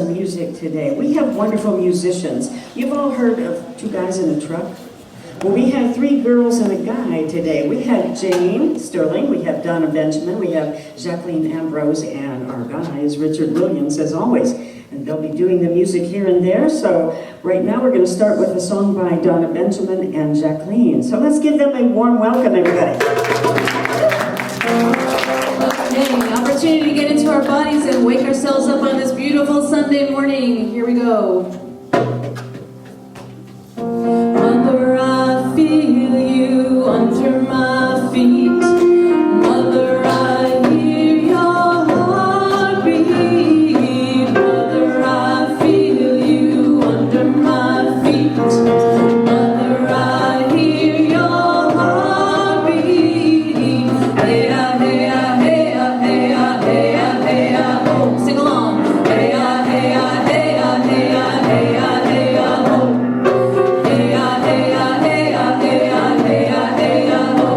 Music today. We have wonderful musicians. You've all heard of Two Guys in a Truck? Well, we have three girls and a guy today. We have Jane Sterling, we have Donna Benjamin, we have Jacqueline Ambrose, and our guy is Richard Williams, as always. And they'll be doing the music here and there. So right now we're going to start with a song by Donna Benjamin and Jacqueline. So let's give them a warm welcome, everybody. Okay, opportunity to get into our bodies and wake ourselves up on this beautiful Sunday morning. Here we go. Mother, I feel you under my feet. Mother, I hear your heartbeat. Mother, I feel you under my feet. Mother, I hear your heartbeat. Hey, hey, hey, hey, hey, hey, oh, sing along. Hey, hey, hey, hey, hey, hey, oh. Hey, hey, hey, hey, hey, hey, oh.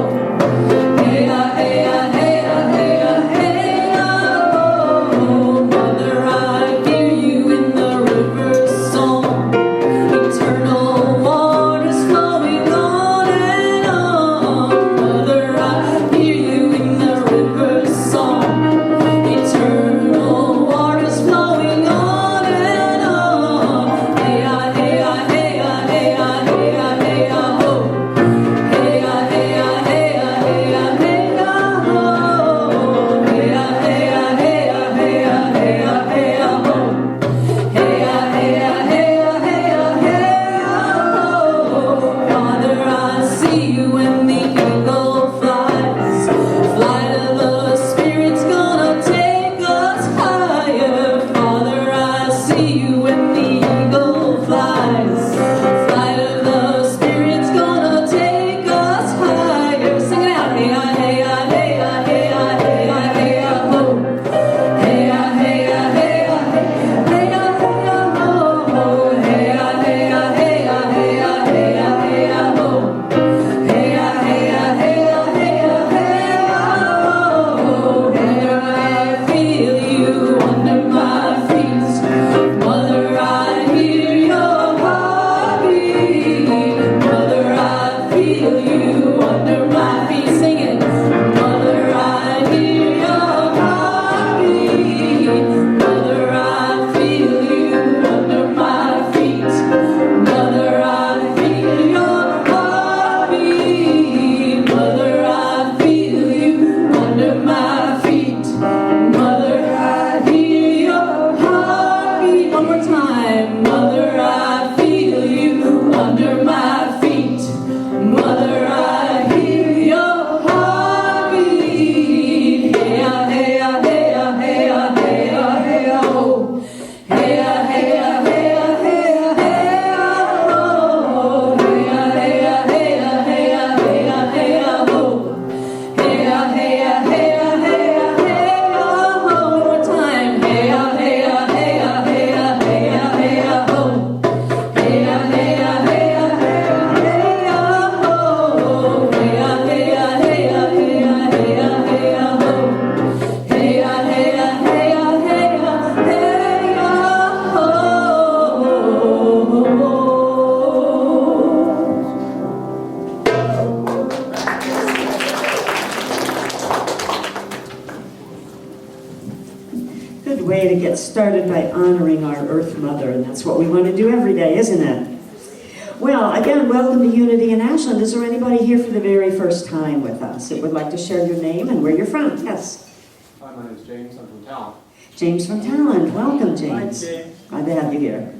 Hey, hey, hey, hey, hey, oh. Mother, I hear you in the river's song. Eternal waters flowing on and on. Mother, I hear you in the river's song. Eternal waters flowing on and on. Hey, hey, hey, hey, hey, hey, oh. Hey, hey, hey, hey, hey, oh. Hey, hey, hey, hey, hey, oh. Hey, hey, hey, hey, oh. Father, I see you when the eagle flies. Flight of the Spirit's gonna take us higher. Father, I see you when the eagle flies. Flight of the Spirit's gonna take us higher. Sing it out. Hey, hey, hey, hey, hey, hey, oh. Hey, hey, hey, hey, hey, oh. Hey, hey, hey, hey, hey, oh. Hey, hey, hey, hey, oh. Mother, I feel you under my feet. Mother, I hear your heartbeat. Mother, I feel you under my feet. Sing it. Mother, I hear your heartbeat. Mother, I feel you under my feet. Mother, I feel your heartbeat. Mother, I feel you under my feet. Mother, I hear your heartbeat. One more time. Mother, I feel you under my feet. Mother, I hear your heartbeat. Hey, hey, hey, hey, hey, hey, oh. Hey, hey, hey, hey, hey, oh. Hey, hey, hey, hey, hey, oh. Hey, hey, hey, hey, oh. One more time. Hey, hey, hey, hey, hey, oh. Hey, hey, hey, hey, oh. Hey, hey, hey, hey, oh. Hey, hey, hey, Good way to get started by honoring our Earth Mother, and that's what we want to do every day, isn't it? Well, again, welcome to Unity in Ashland. Is there anybody here for the very first time with us that would like to share your name and where you're from? Yes. Hi, my name is James. I'm from Talent. James from Talent. Welcome, James. Hi, James. Glad to have you here.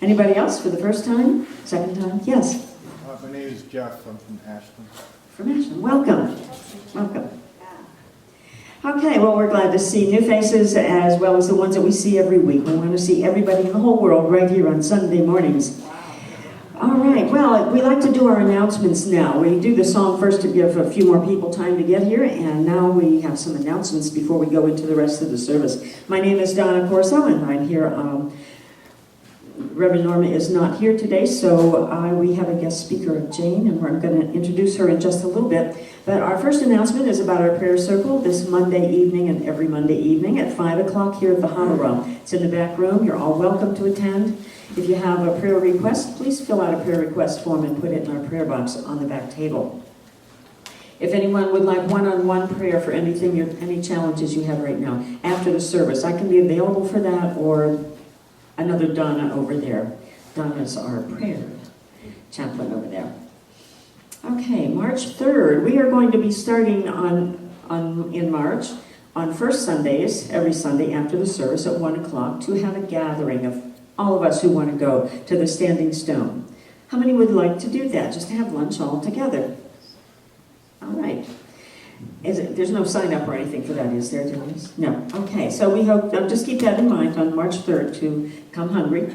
Anybody else for the first time? Second time? Yes. My name is Jeff. I'm from Ashland. From Ashland. Welcome. Welcome. Okay, well, we're glad to see new faces as well as the ones that we see every week. We want to see everybody in the whole world right here on Sunday mornings. All right, well, we like to do our announcements now. We do the song first to give a few more people time to get here, and now we have some announcements before we go into the rest of the service. My name is Donna Corso, and I'm here Reverend Norma is not here today, so we have a guest speaker of Jane, and we're going to introduce her in just a little bit. But our first announcement is about our prayer circle this Monday evening and every Monday evening at 5 o'clock here at the Hollow Room. It's in the back room. You're all welcome to attend. If you have a prayer request, please fill out a prayer request form and put it in our prayer box on the back table. If anyone would like one-on-one prayer for anything, any challenges you have right now, after the service, I can be available for that, or another Donna over there. Donna's our prayer chaplain over there. Okay, March 3rd, we are going to be starting in March on first Sundays, every Sunday after the service at 1 o'clock, to have a gathering of all of us who want to go to the Standing Stone. How many would like to do that, just to have lunch all together? All right. There's no sign up or anything for that, is there, Denise? No. Okay, so we hope, just keep that in mind on March 3rd to come hungry,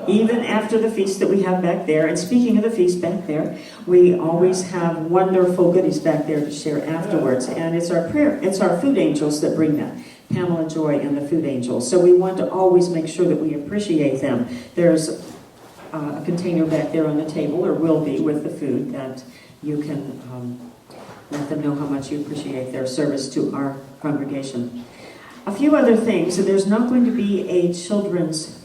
even after the feast that we have back there. And speaking of the feast back there, we always have wonderful goodies back there to share afterwards. And it's our food angels that bring that. Pamela Joy and the food angels. So we want to always make sure that we appreciate them. There's a container back there on the table, or will be, with the food that you can let them know how much you appreciate their service to our congregation. A few other things. So there's not going to be a children's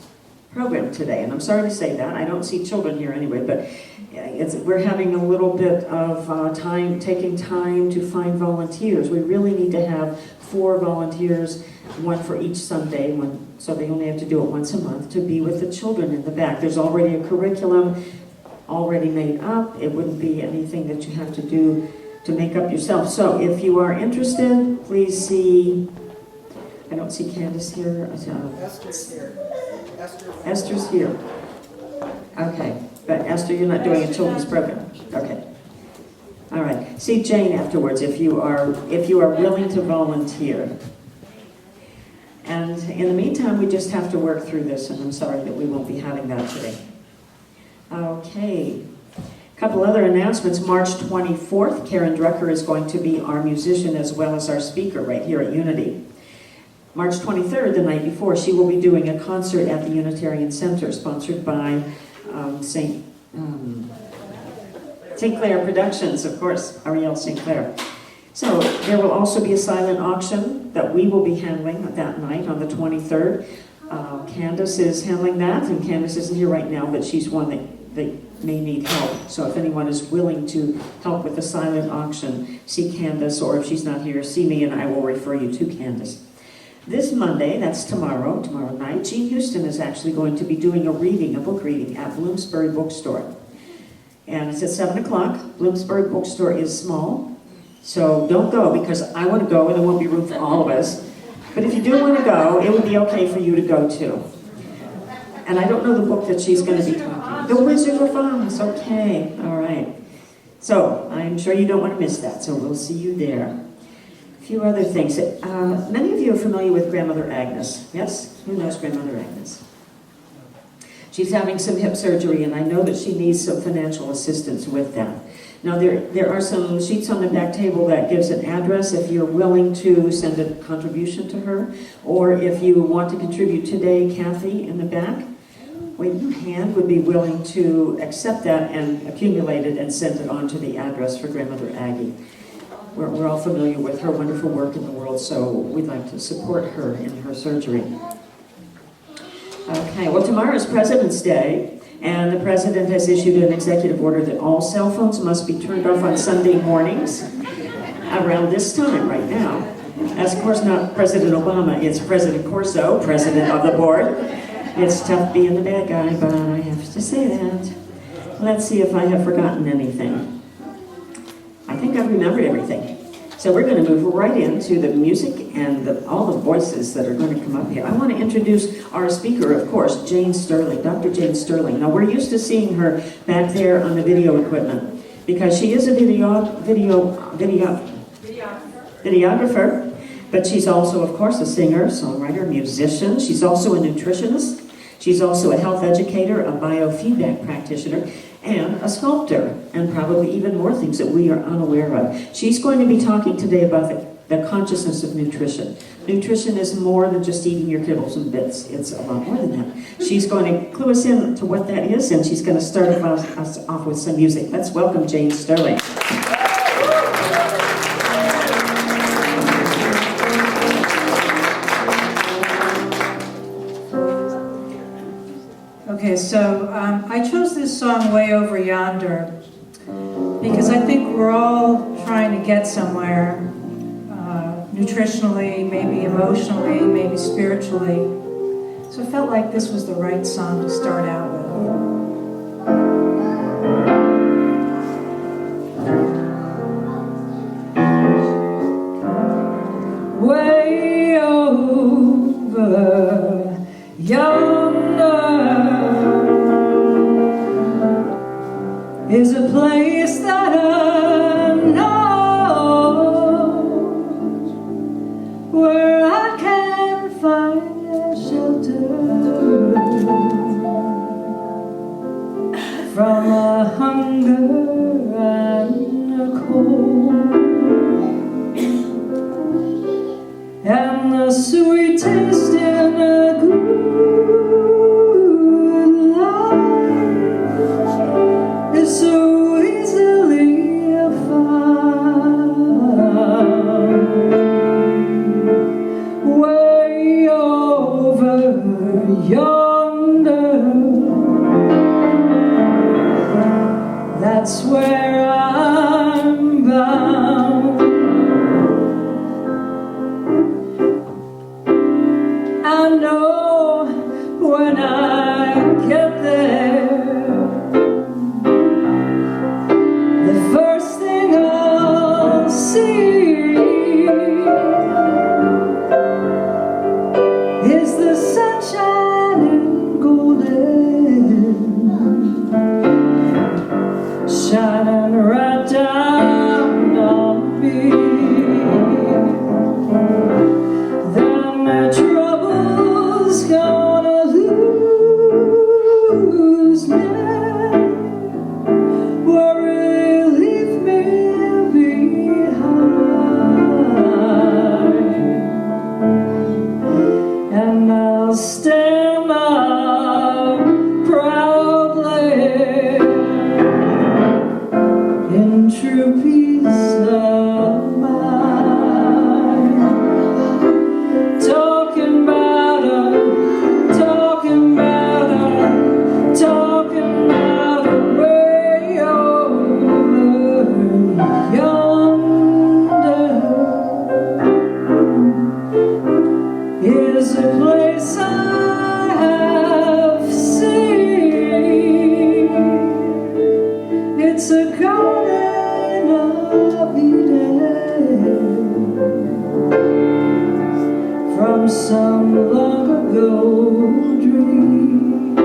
program today, and I'm sorry to say that. I don't see children here anyway, but we're having a little bit of taking time to find volunteers. We really need to have 4 volunteers, 1 for each Sunday, so they only have to do it once a month, to be with the children in the back. There's already a curriculum already made up. It wouldn't be anything that you have to do to make up yourself. So if you are interested, please see, I don't see Candace here. Esther's here. Esther's here. Okay, but Esther, you're not doing a children's program. Okay. All right. See Jane afterwards if you are willing to volunteer. And in the meantime, we just have to work through this, and I'm sorry that we won't be having that today. Okay. A couple other announcements. March 24th, Karen Drucker is going to be our musician as well as our speaker right here at Unity. March 23rd, the night before, she will be doing a concert at the Unitarian Center, sponsored by St. Clair Productions, of course, Ariel St. Clair. So there will also be a silent auction that we will be handling that night on the 23rd. Candace is handling that, and Candace isn't here right now, but she's one that may need help. So if anyone is willing to help with the silent auction, see Candace, or if she's not here, see me and I will refer you to Candace. This Monday, that's tomorrow night, Jean Houston is actually going to be doing a book reading at Bloomsbury Bookstore. And it's at 7 o'clock. Bloomsbury Bookstore is small, so don't go, because I want to go and there won't be room for all of us. But if you do want to go, it would be okay for you to go too. And I don't know the book that she's going to be talking. The Wizard of Oz, okay, all right. So I'm sure you don't want to miss that, so we'll see you there. A few other things. Many of you are familiar with Grandmother Agnes, yes? Who knows Grandmother Agnes? She's having some hip surgery, and I know that she needs some financial assistance with that. Now, there are some sheets on the back table that gives an address if you're willing to send a contribution to her, or if you want to contribute today, Kathy in the back, wave your hand, would be willing to accept that and accumulate it and send it on to the address for Grandmother Aggie. We're all familiar with her wonderful work in the world, so we'd like to support her in her surgery. Okay, well, tomorrow is President's Day, and the President has issued an executive order that all cell phones must be turned off on Sunday mornings around this time right now. That's, of course, not President Obama, it's President Corso, President of the board. It's tough being the bad guy, but I have to say that. Let's see if I have forgotten anything. I think I've remembered everything. So we're going to move right into the music and all the voices that are going to come up here. I want to introduce our speaker, of course, Jane Sterling, Dr. Jane Sterling. Now, we're used to seeing her back there on the video equipment because she is a videographer, but she's also, of course, a singer, songwriter, musician. She's also a nutritionist. She's also a health educator, a biofeedback practitioner, and a sculptor, and probably even more things that we are unaware of. She's going to be talking today about the consciousness of nutrition. Nutrition is more than just eating your kibbles and bits. It's a lot more than that. She's going to clue us in to what that is, and she's going to start us off with some music. Let's welcome Jane Sterling. Okay, so I chose this song, Way Over Yonder, because I think we're all trying to get somewhere, nutritionally, maybe emotionally, maybe spiritually. So I felt like this was the right song to start out with. Way over yonder is a place that I know, where I can find a shelter from a hunger and a cold, and the sweet taste in a good life is so easily found. Way over yonder, that's where I'm bound. I know when I get there, the first thing I'll see is the sunshine and golden, shining right down on me. Then my trouble's gonna lose me, worry leave me behind, and I'll stand up proudly in true peace of mind, talking about a way over yonder is a place I have seen. It's a garden of Eden from some long ago dream.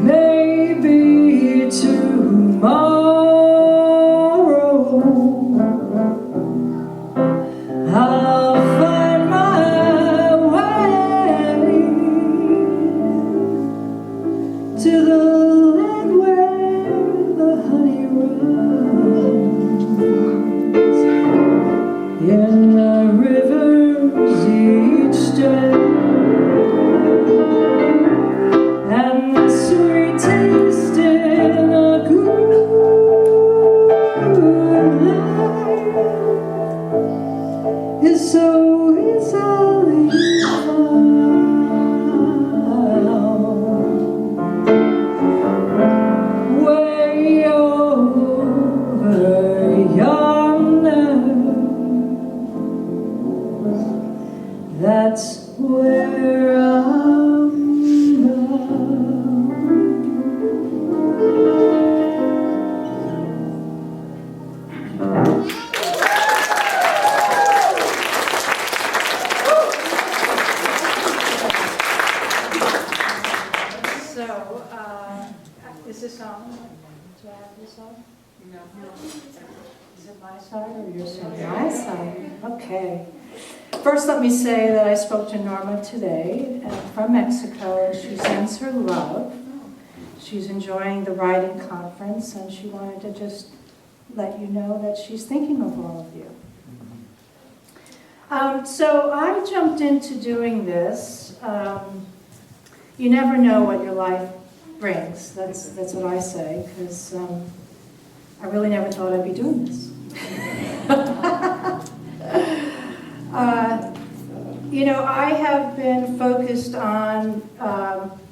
Maybe tomorrow I'll find my way to the land where the honey runs, in the rivers each day, and the sweet taste in a good life is so easily found. Way over yonder, that's where I'm bound. So, is this on? Do I have this on? No. Is it my side or your side? My side. Okay. First, let me say that I spoke to Norma today from Mexico, and she sends her love. She's enjoying the writing conference, and she wanted to just let you know that she's thinking of all of you. So I jumped into doing this. You never know what your life brings. That's what I say, because I really never thought I'd be doing this. You know, I have been focused on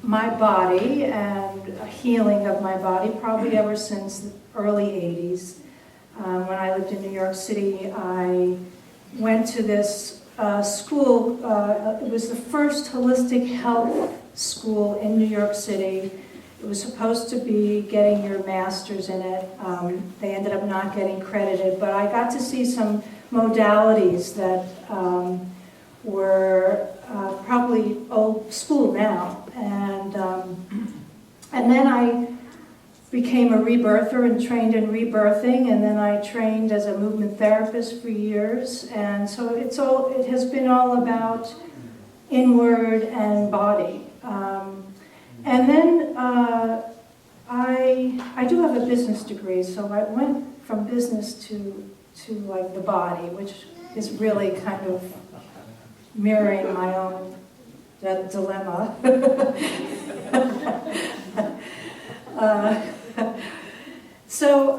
my body and healing of my body probably ever since the early 80s. When I lived in New York City, I went to this school. It was the first holistic health school in New York City. It was supposed to be getting your master's in it. They ended up not getting credited, but I got to see some modalities that were probably old school now. And then I became a rebirther and trained in rebirthing, and then I trained as a movement therapist for years. And so it has been all about inward and body. And then I do have a business degree, so I went from business to like the body, which is really kind of mirroring my own dilemma. So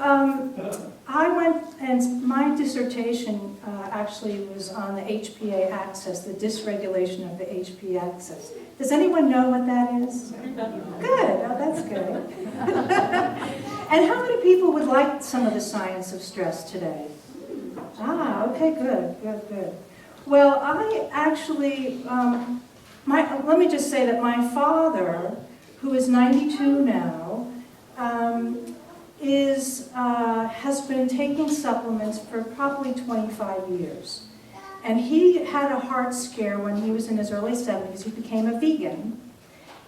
I went, and my dissertation actually was on the HPA axis, the dysregulation of the HPA axis. Does anyone know what that is? Good, oh, that's good. And how many people would like some of the science of stress today? Ah, okay, good. Well, I actually, let me just say that my father, who is 92 now, has been taking supplements for probably 25 years. And he had a heart scare when he was in his early 70s. He became a vegan.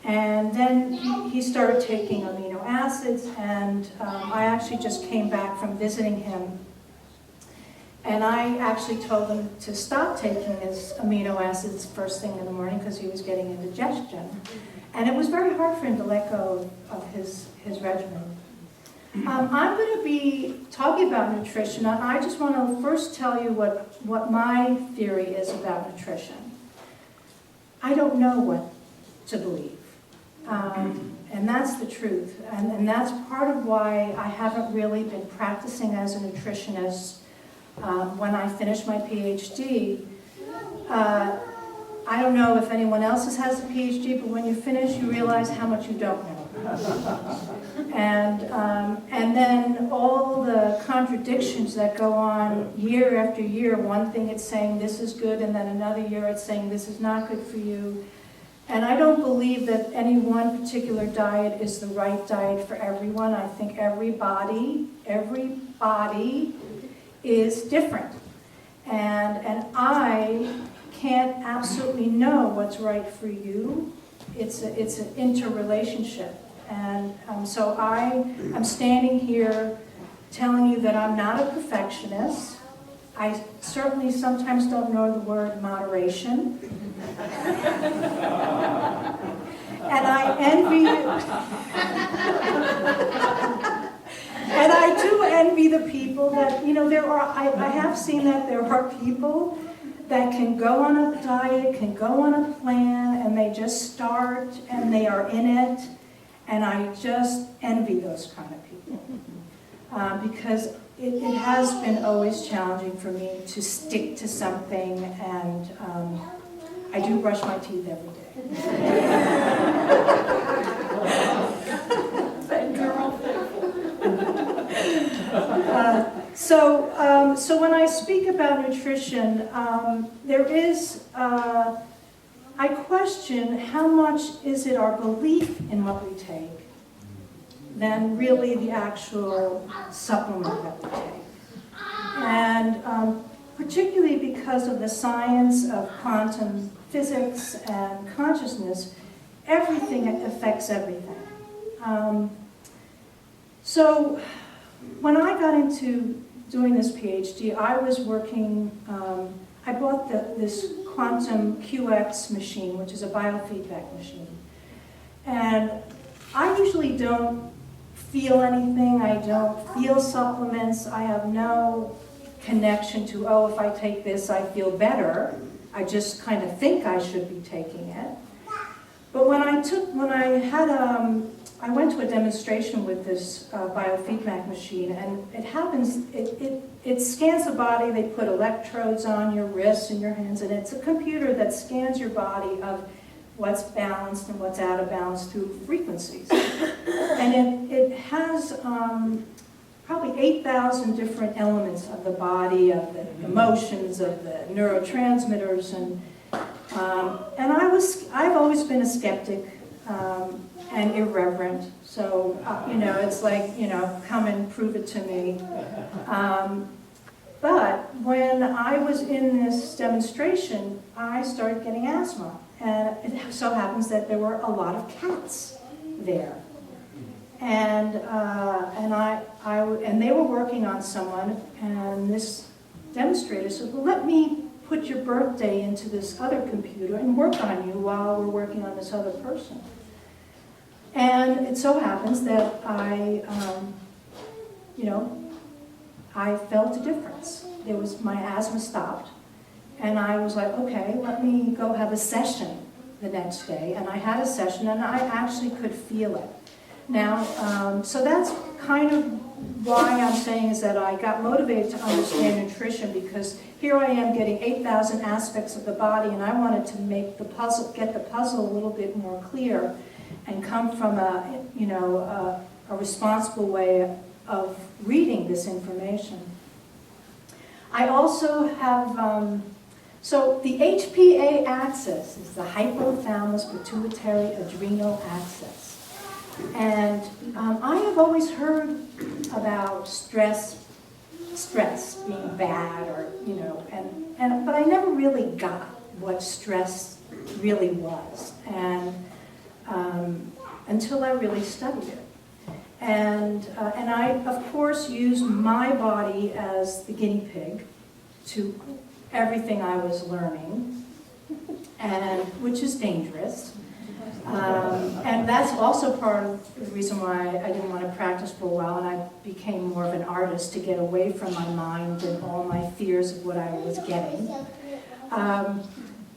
And then he started taking amino acids, and I actually just came back from visiting him. And I actually told him to stop taking his amino acids first thing in the morning because he was getting indigestion. And it was very hard for him to let go of his regimen. I'm going to be talking about nutrition. I just want to first tell you what my theory is about nutrition. I don't know what to believe. And that's the truth. And that's part of why I haven't really been practicing as a nutritionist. When I finished my PhD, I don't know if anyone else has a PhD, but when you finish, you realize how much you don't know. And then all the contradictions that go on year after year. One thing it's saying this is good, and then another year it's saying this is not good for you. And I don't believe that any one particular diet is the right diet for everyone. I think every body is different. And I can't absolutely know what's right for you. It's an interrelationship. And so I'm standing here telling you that I'm not a perfectionist. I certainly sometimes don't know the word moderation. And I envy and I do envy the people that, you know, I have seen that there are people that can go on a diet, can go on a plan, and they just start and they are in it. And I just envy those kind of people. Because it has been always challenging for me to stick to something, and I do brush my teeth every day. So when I speak about nutrition, I question how much is it our belief in what we take than really the actual supplement that we take. And particularly because of the science of quantum physics and consciousness, everything affects everything. So when I got into doing this PhD, I was working, I bought this quantum QX machine, which is a biofeedback machine. And I usually don't feel anything. I don't feel supplements. I have no connection to, oh, if I take this, I feel better. I just kind of think I should be taking it. But I went to a demonstration with this biofeedback machine, and it happens, it scans the body. They put electrodes on your wrists and your hands, and it's a computer that scans your body of what's balanced and what's out of balance through frequencies. And it has probably 8,000 different elements of the body, of the emotions, of the neurotransmitters, and I've always been a skeptic and irreverent. So it's like, come and prove it to me. But when I was in this demonstration, I started getting asthma, and it so happens that there were a lot of cats there. And they were working on someone, and this demonstrator said, well, let me put your birthday into this other computer and work on you while we're working on this other person. And it so happens that I felt a difference. My asthma stopped, and I was like, okay, let me go have a session the next day. And I had a session, and I actually could feel it. Now, so that's kind of why I'm saying is that I got motivated to understand nutrition, because here I am getting 8,000 aspects of the body, and I wanted to make get the puzzle a little bit more clear, and come from a responsible way of reading this information. I also have, so the HPA axis is the hypothalamus pituitary adrenal axis. And I have always heard about stress being bad, or but I never really got what stress really was, and until I really studied it. And I, of course, used my body as the guinea pig to everything I was learning, and which is dangerous. And that's also part of the reason why I didn't want to practice for a while, and I became more of an artist to get away from my mind and all my fears of what I was getting.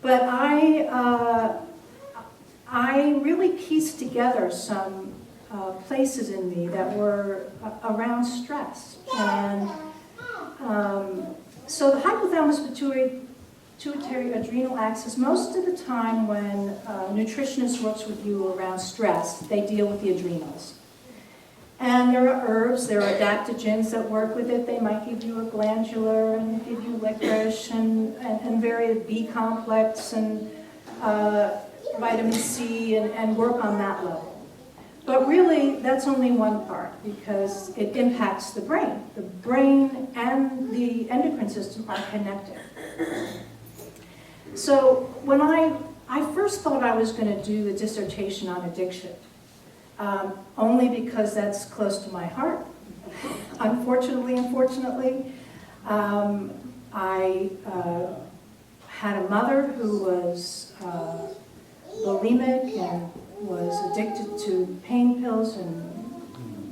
But I really pieced together some places in me that were around stress. And so the hypothalamus pituitary adrenal axis, most of the time when a nutritionist works with you around stress, they deal with the adrenals. And there are herbs, there are adaptogens that work with it. They might give you a glandular and give you licorice and various B complex and vitamin C and work on that level. But really, that's only one part, because it impacts the brain. The brain and the endocrine system are connected. So when I first thought I was going to do a dissertation on addiction, only because that's close to my heart. Unfortunately, I had a mother who was bulimic and was addicted to pain pills and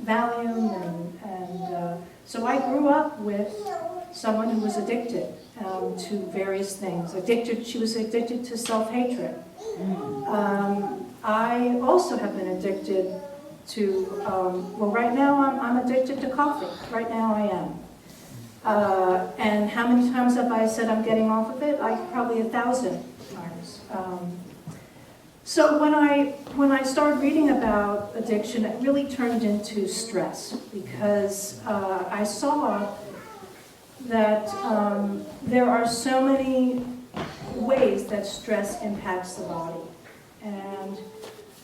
Valium, and so I grew up with someone who was addicted to various things. She was addicted to self-hatred. I also have been addicted to, right now I'm addicted to coffee. Right now I am. And how many times have I said I'm getting off of it? Probably 1,000 times. So when I started reading about addiction, it really turned into stress, because I saw that there are so many ways that stress impacts the body. And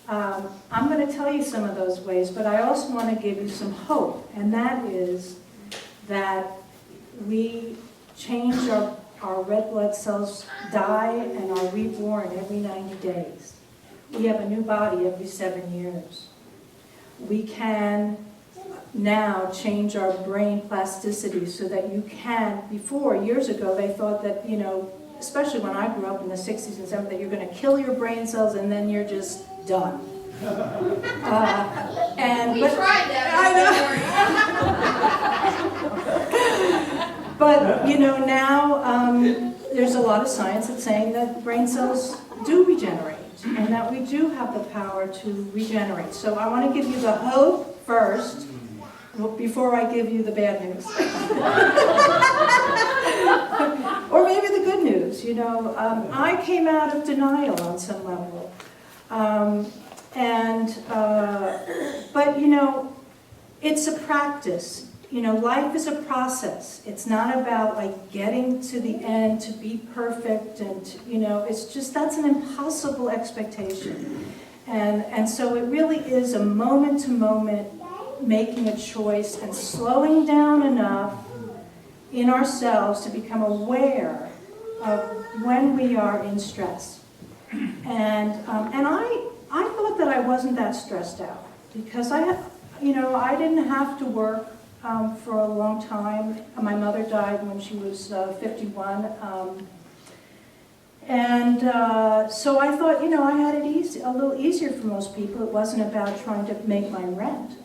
I'm going to tell you some of those ways, but I also want to give you some hope, and that is that we change our red blood cells, die and are reborn every 90 days. We have a new body every 7 years. We can now change our brain plasticity so that you can, years ago, they thought that, especially when I grew up in the 60s and 70s, that you're going to kill your brain cells and then you're just done. And We tried that. But, you know, now there's a lot of science that's saying that brain cells do regenerate and that we do have the power to regenerate. So I want to give you the hope first before I give you the bad news. Or maybe the good news, you know. I came out of denial on some level. But, you know, it's a practice. You know, life is a process. It's not about like getting to the end to be perfect and, you know, it's just, that's an impossible expectation. And so it really is a moment to moment making a choice and slowing down enough in ourselves to become aware of when we are in stress. And I thought that I wasn't that stressed out because I didn't have to work for a long time. My mother died when she was 51. So I thought, you know, I had it easy, a little easier for most people. It wasn't about trying to make my rent.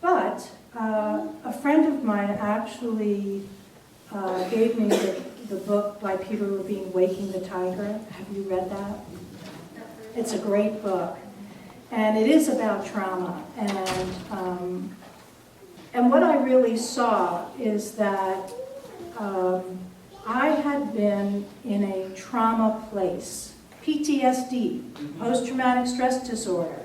But a friend of mine actually gave me the book by Peter Levine, Waking the Tiger. Have you read that? It's a great book. And it is about trauma. And what I really saw is that I had been in a trauma place, PTSD, post-traumatic stress disorder.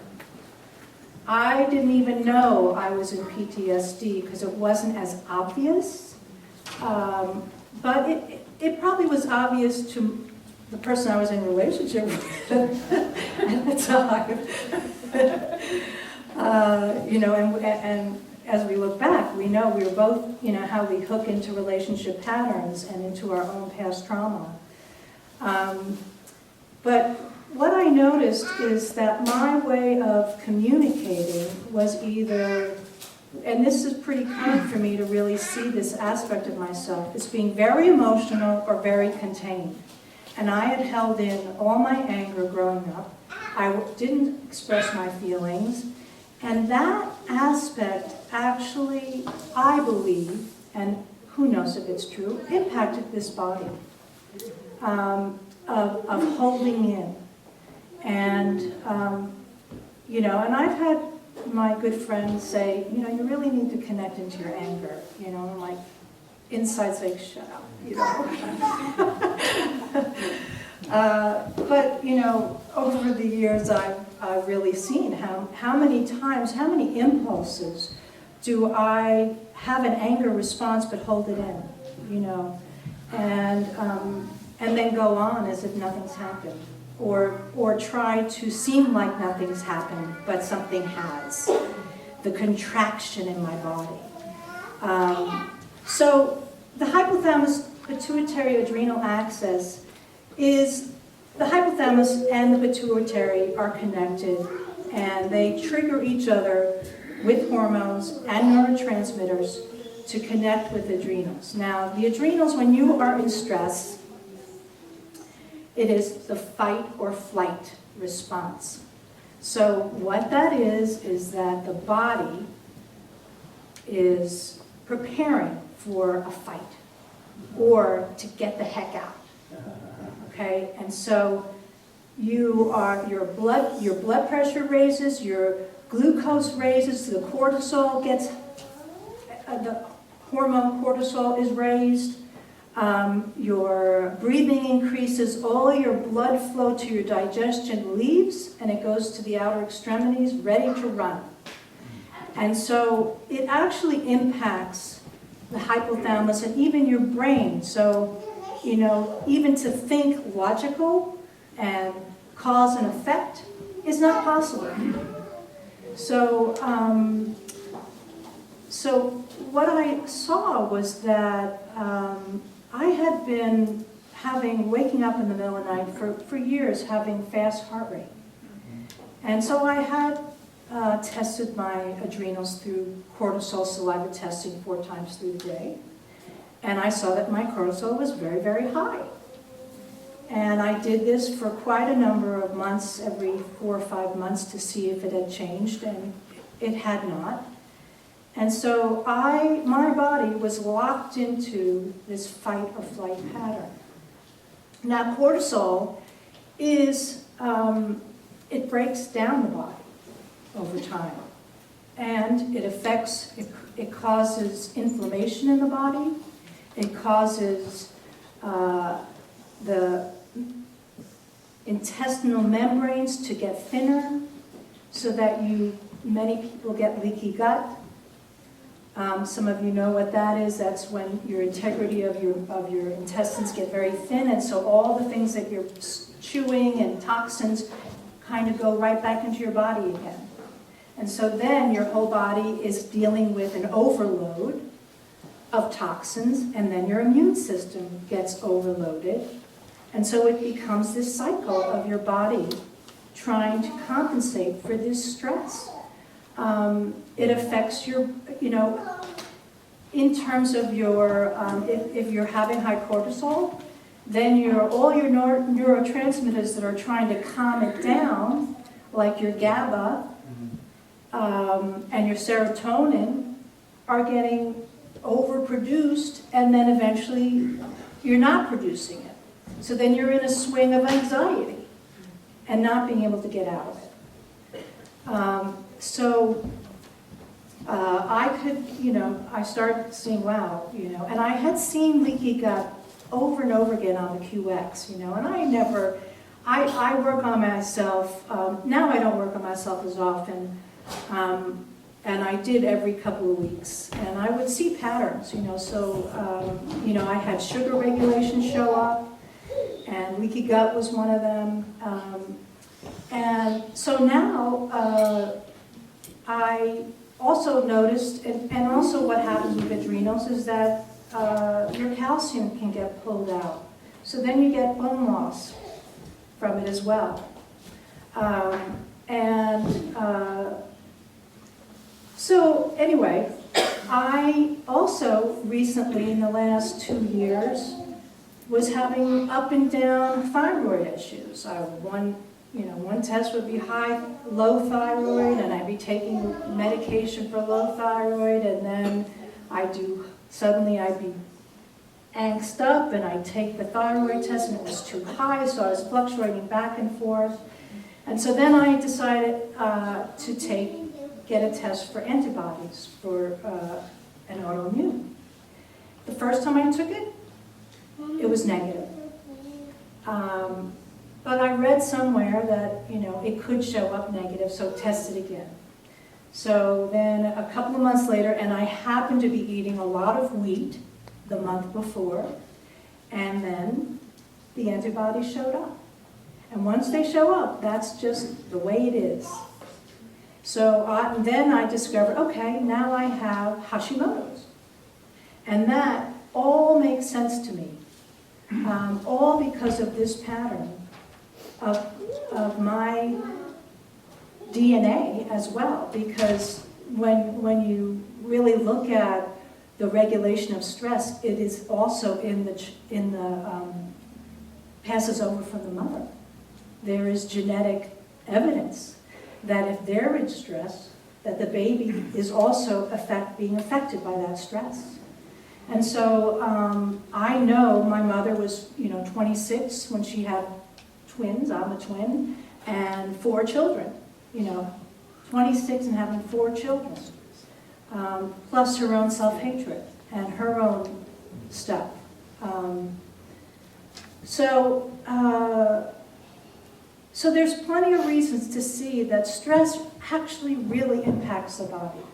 I didn't even know I was in PTSD because it wasn't as obvious. But it probably was obvious to the person I was in a relationship with at the time. You know, and as we look back, we know we were both, you know, how we hook into relationship patterns and into our own past trauma. But what I noticed is that my way of communicating was either, and this is pretty common for me to really see this aspect of myself, is being very emotional or very contained. And I had held in all my anger growing up. I didn't express my feelings. And that aspect actually, I believe, and who knows if it's true, impacted this body of holding in. And, you know, and I've had my good friends say, you know, you really need to connect into your anger. You know, and like, inside's like, shut up, you know. But, you know, over the years, I've really seen how many times, how many impulses do I have an anger response but hold it in, you know, and then go on as if nothing's happened, or try to seem like nothing's happened but something has, the contraction in my body. So the hypothalamus pituitary adrenal axis is, the hypothalamus and the pituitary are connected and they trigger each other with hormones and neurotransmitters to connect with adrenals. Now, the adrenals, when you are in stress, it is the fight or flight response. So what that is that the body is preparing for a fight or to get the heck out. Okay, and so your blood pressure raises, your glucose raises, the cortisol gets, the hormone cortisol is raised, your breathing increases, all your blood flow to your digestion leaves, and it goes to the outer extremities, ready to run. And so it actually impacts the hypothalamus and even your brain. So, you know, even to think logical and cause and effect is not possible. So, so what I saw was that I had been waking up in the middle of the night for years, having fast heart rate. And so I had tested my adrenals through cortisol saliva testing 4 times through the day. And I saw that my cortisol was very, very high. And I did this for quite a number of months, every 4 or 5 months, to see if it had changed, and it had not. And so my body was locked into this fight or flight pattern. Now, cortisol is, it breaks down the body over time. And it causes inflammation in the body. It causes the intestinal membranes to get thinner so that many people get leaky gut. Some of you know what that is. That's when your integrity of your intestines get very thin, and so all the things that you're chewing and toxins kind of go right back into your body again. And so then your whole body is dealing with an overload of toxins, and then your immune system gets overloaded. And so it becomes this cycle of your body trying to compensate for this stress. It affects your, in terms of your, if you're having high cortisol, then all your neurotransmitters that are trying to calm it down, like your GABA and your serotonin, are getting overproduced, and then eventually you're not producing it. So then you're in a swing of anxiety and not being able to get out of it. I started seeing, wow, and I had seen leaky gut over and over again on the QX, and I work on myself, now I don't work on myself as often, and I did every couple of weeks, and I would see patterns, I had sugar regulation show up, and leaky gut was one of them, and so now, I also noticed, and also what happens with adrenals is that your calcium can get pulled out. So then you get bone loss from it as well. So anyway, I also recently, in the last 2 years, was having up and down thyroid issues. One test would be low thyroid, and I'd be taking medication for low thyroid, and then suddenly I'd be angst up, and I'd take the thyroid test, and it was too high, so I was fluctuating back and forth. And so then I decided to get a test for antibodies for an autoimmune. The first time I took it, it was negative. But I read somewhere that, it could show up negative, so test it again. So then a couple of months later, and I happened to be eating a lot of wheat the month before, and then the antibodies showed up. And once they show up, that's just the way it is. So then I discovered, okay, now I have Hashimoto's. And that all makes sense to me, all because of this pattern of my DNA as well, because when you really look at the regulation of stress, it is also passes over from the mother. There is genetic evidence that if they're in stress, that the baby is also being affected by that stress. And so I know my mother was 26 when she had twins, I'm a twin, and 4 children, 26 and having 4 children, plus her own self-hatred and her own stuff. So there's plenty of reasons to see that stress actually really impacts the body.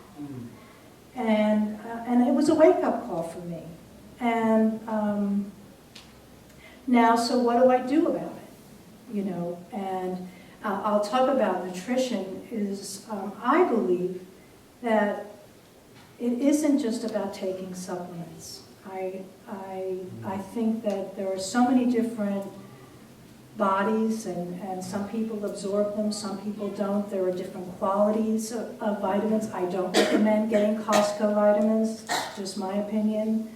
And it was a wake-up call for me. And now, so what do I do about it? And I'll talk about nutrition. I believe that it isn't just about taking supplements. I think that there are so many different bodies, and some people absorb them, some people don't. There are different qualities of vitamins. I don't recommend getting Costco vitamins, just my opinion.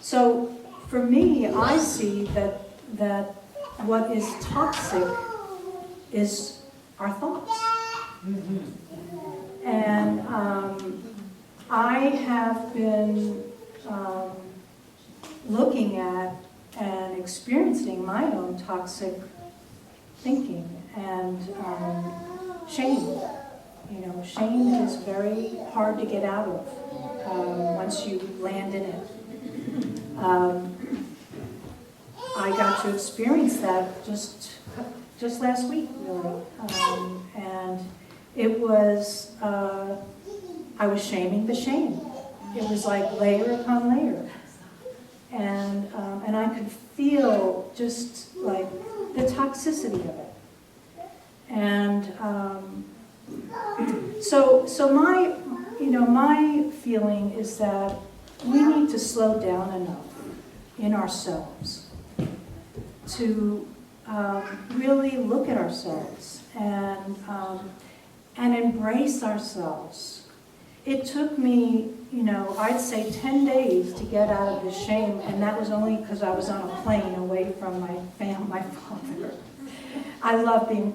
So for me, I see that what is toxic is our thoughts. And I have been looking at and experiencing my own toxic thinking and shame. You know, shame is very hard to get out of once you land in it. I got to experience that just last week, really. And it was, I was shaming the shame. It was like layer upon layer. And I could feel just like the toxicity of it. And so my feeling is that we need to slow down enough in ourselves to really look at ourselves and embrace ourselves. It took me, I'd say 10 days to get out of the shame, and that was only because I was on a plane away from my father. I love being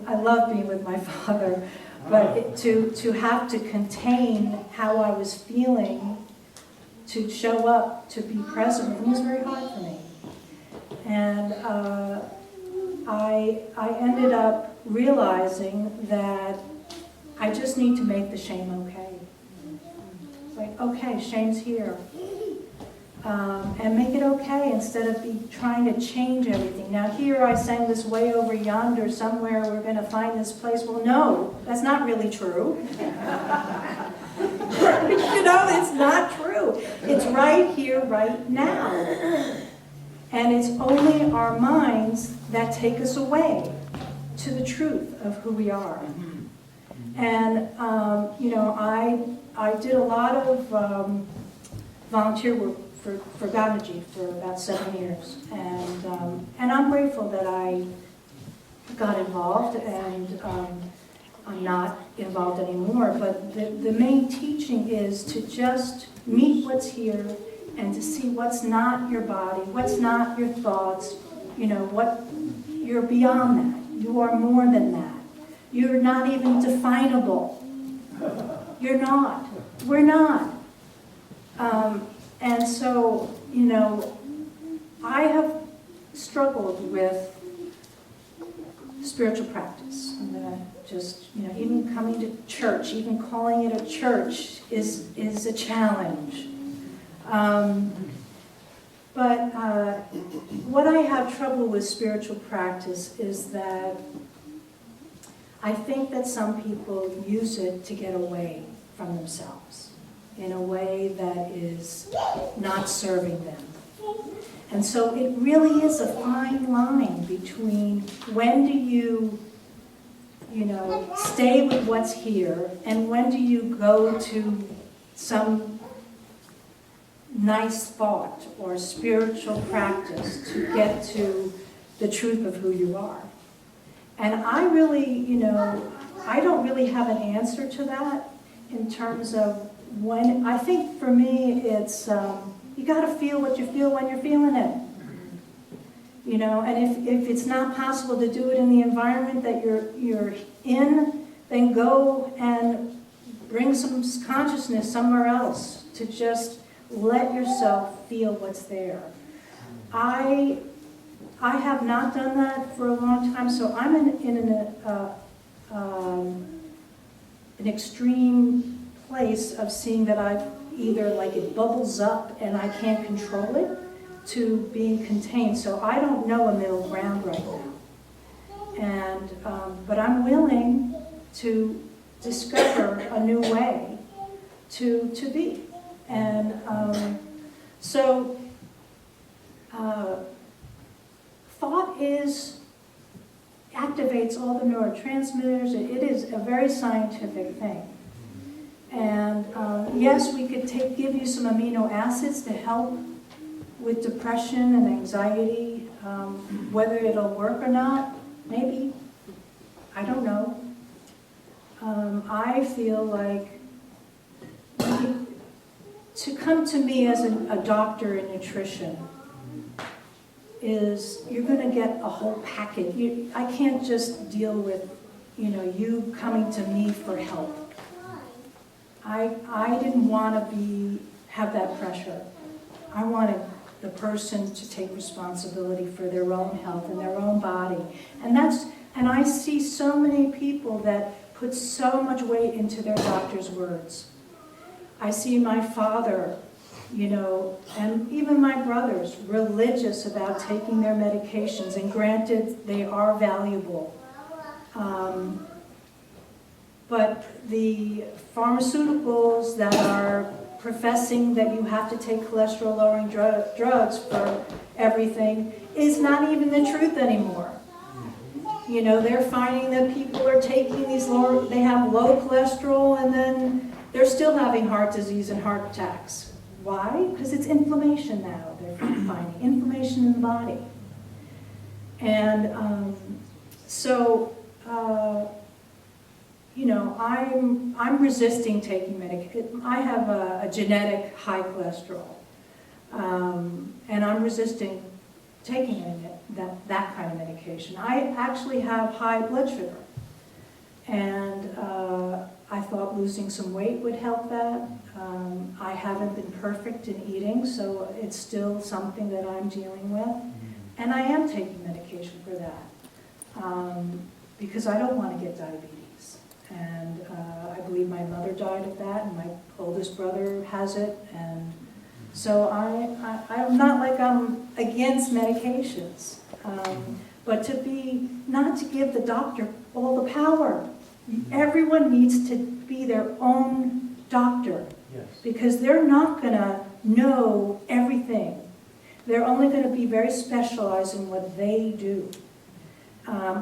with my father, but to have to contain how I was feeling, to show up, to be present, it was very hard for me. And I ended up realizing that I just need to make the shame okay. It's like, okay, shame's here. And make it okay instead of trying to change everything. Now here I sang this way over yonder somewhere we're going to find this place. Well, no, that's not really true. It's not true. It's right here, right now. And it's only our minds that take us away to the truth of who we are. And, I did a lot of volunteer work for Gandhi for about 7 years. And I'm grateful that I got involved, and I'm not involved anymore. But the main teaching is to just meet what's here and to see what's not your body, what's not your thoughts, what you're beyond that. You are more than that. You're not even definable. You're not. We're not. And so, I have struggled with spiritual practice. I'm going to just, even coming to church, even calling it a church is a challenge. But what I have trouble with spiritual practice is that I think that some people use it to get away from themselves in a way that is not serving them. And so it really is a fine line between when do you, stay with what's here, and when do you go to some nice thought or spiritual practice to get to the truth of who you are. And I really, I don't really have an answer to that in terms of when. I think for me it's, you got to feel what you feel when you're feeling it. And if it's not possible to do it in the environment that you're in, then go and bring some consciousness somewhere else to just let yourself feel what's there. I have not done that for a long time, so I'm in an extreme place of seeing that I've either like it bubbles up and I can't control it, to being contained. So I don't know a middle ground right now. And but I'm willing to discover a new way to be. And thought activates all the neurotransmitters. It is a very scientific thing. And yes, we could give you some amino acids to help with depression and anxiety. Whether it'll work or not, maybe. I don't know. I feel like to come to me as a doctor in nutrition is you're going to get a whole package. I can't just deal with, you coming to me for help. I didn't want to have that pressure. I wanted the person to take responsibility for their own health and their own body. And I see so many people that put so much weight into their doctor's words. I see my father, and even my brothers, religious about taking their medications, and granted, they are valuable. But the pharmaceuticals that are professing that you have to take cholesterol-lowering drugs for everything is not even the truth anymore. They're finding that people are taking they have low cholesterol, and then they're still having heart disease and heart attacks. Why? Because it's inflammation now. They're finding inflammation in the body. And I'm resisting taking medication. I have a genetic high cholesterol, and I'm resisting taking that kind of medication. I actually have high blood sugar, and I thought losing some weight would help that. I haven't been perfect in eating, so it's still something that I'm dealing with, and I am taking medication for that because I don't want to get diabetes. And I believe my mother died of that, and my oldest brother has it, and so I'm not like I'm against medications, but not to give the doctor all the power. Everyone needs to be their own doctor, because they're not going to know everything. They're only going to be very specialized in what they do.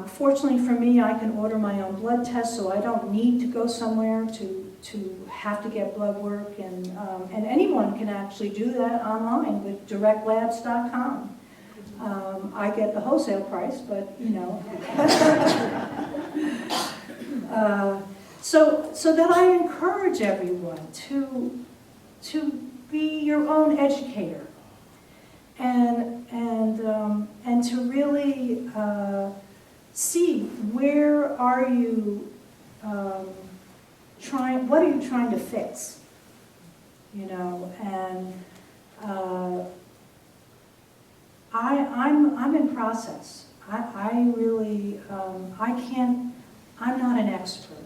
Fortunately for me, I can order my own blood test, so I don't need to go somewhere to have to get blood work, and anyone can actually do that online with directlabs.com. I get the wholesale price, but so that I encourage everyone to be your own educator, and to really see where are you what are you trying to fix, and I'm in process. I really I'm not an expert.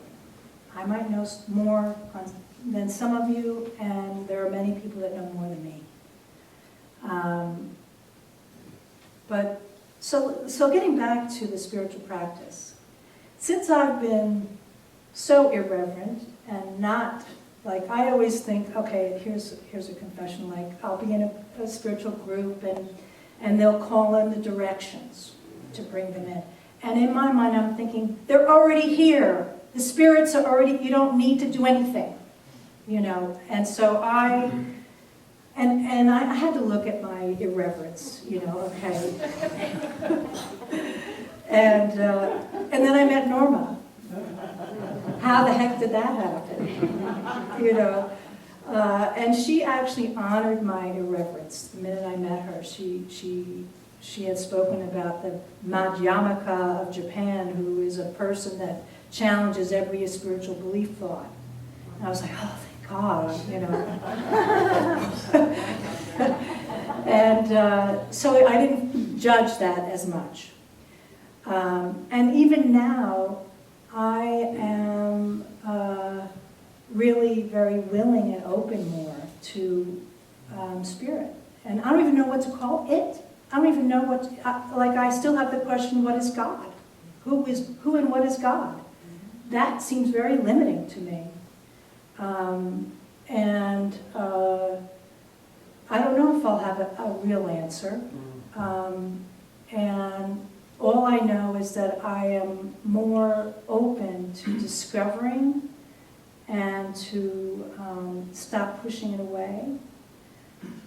I might know more than some of you, and there are many people that know more than me. But so getting back to the spiritual practice, since I've been so irreverent and not, like, I always think, okay, here's a confession, like I'll be in a spiritual group and they'll call in the directions to bring them in. And in my mind, I'm thinking, they're already here. The spirits are already, you don't need to do anything, And so I had to look at my irreverence, okay. And then I met Norma. How the heck did that happen? And she actually honored my irreverence the minute I met her. She had spoken about the Madhyamaka of Japan, who is a person that challenges every spiritual belief thought. And I was like, oh, thank God, And so I didn't judge that as much. And even now, I am really very willing and open more to spirit. And I don't even know what to call it. I don't even know I still have the question, what is God? Who and what is God? That seems very limiting to me. I don't know if I'll have a real answer. And all I know is that I am more open to discovering and to stop pushing it away,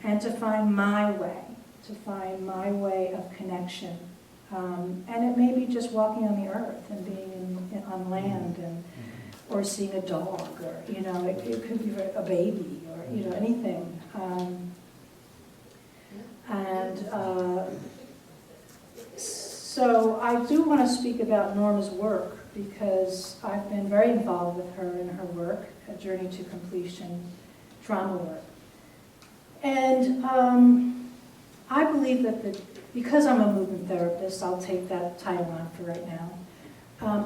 and to find my way of connection. And it may be just walking on the earth and being on land, or seeing a dog, or it could be a baby, or anything. And So I do want to speak about Norma's work because I've been very involved with her in her work at Journey to Completion trauma work. And I believe that because I'm a movement therapist, I'll take that title on for right now.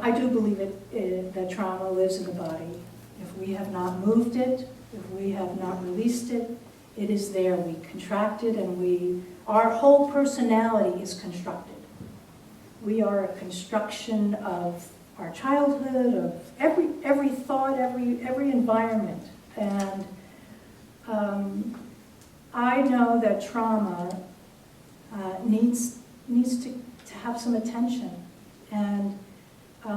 I do believe that trauma lives in the body. If we have not moved it, if we have not released it, it is there. We contract it, and our whole personality is constructed. We are a construction of our childhood, of every thought, every environment. And I know that trauma needs to have some attention. And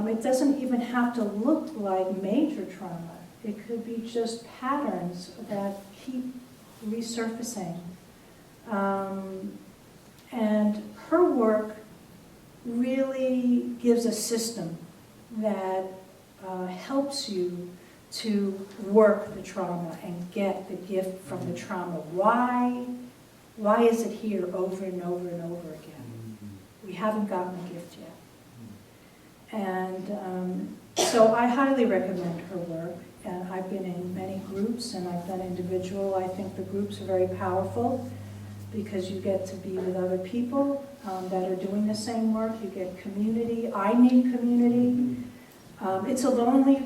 it doesn't even have to look like major trauma. It could be just patterns that keep resurfacing. And her work really gives a system that helps you to work the trauma and get the gift from the trauma. Why is it here over and over and over again? We haven't gotten the gift yet. And so I highly recommend her work. And I've been in many groups, and I've done individual. I think the groups are very powerful because you get to be with other people that are doing the same work. You get community. I need community. It's a lonely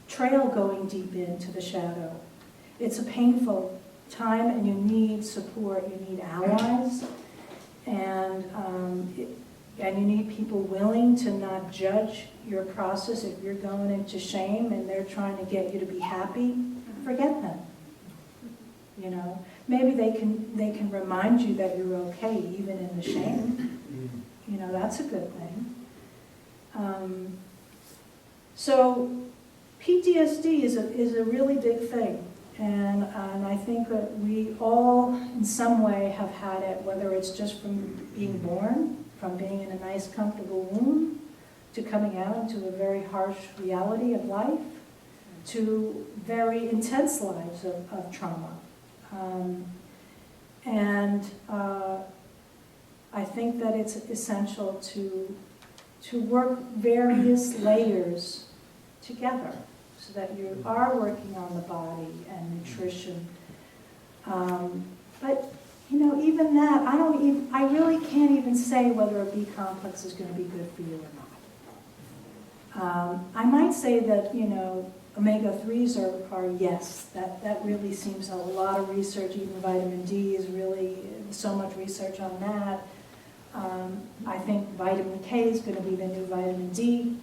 trail going deep into the shadow. It's a painful time, and you need support. You need allies, and you need people willing to not judge your process. If you're going into shame and they're trying to get you to be happy, forget them. You know, maybe they can remind you that you're okay even in the shame. You know, that's a good thing. So PTSD is a really big thing, and I think that we all in some way have had it, whether it's just from being born, from being in a nice comfortable womb, to coming out into a very harsh reality of life, to very intense lives of trauma. I think that it's essential to work various layers together so that you are working on the body and nutrition. But you know, even that, I really can't even say whether a B complex is going to be good for you or not. I might say that, you know, omega-3s are yes, that really seems a lot of research. Even vitamin D is really so much research on that. I think vitamin K is going to be the new vitamin D.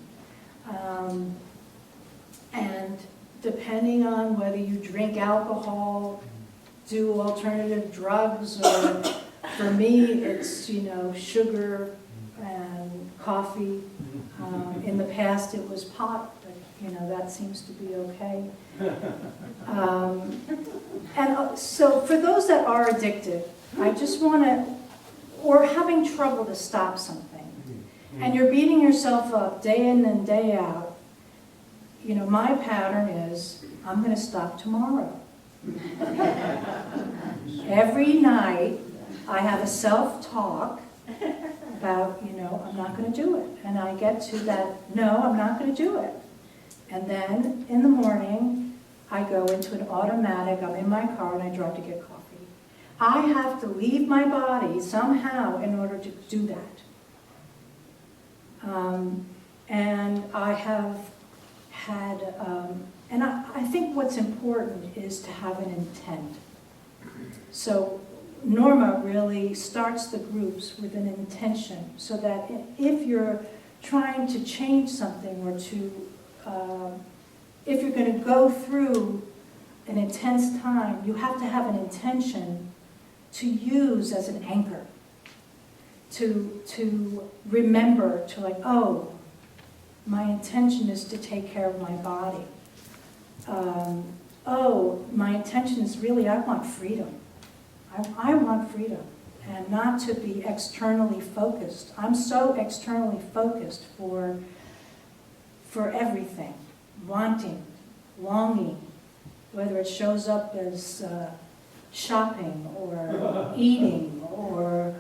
And depending on whether you drink alcohol, do alternative drugs, or for me it's, you know, sugar and coffee. In the past it was pot, but you know, that seems to be okay. So for those that are addicted, I just want to, or having trouble to stop something, and you're beating yourself up day in and day out, you know, my pattern is, I'm going to stop tomorrow. Every night I have a self-talk about, you know, I'm not going to do it. And I get to that, no, I'm not going to do it. And then in the morning, I go into an automatic, I'm in my car and I drive to get coffee. I have to leave my body somehow in order to do that. And I have had, and I think what's important is to have an intent. So Norma really starts the groups with an intention, so that if you're trying to change something, or to, if you're going to go through an intense time, you have to have an intention to use as an anchor, to remember, to like, oh, my intention is to take care of my body. Oh, my intention is really, I want freedom. I want freedom, and not to be externally focused. I'm so externally focused for everything, wanting, longing, whether it shows up as shopping or eating or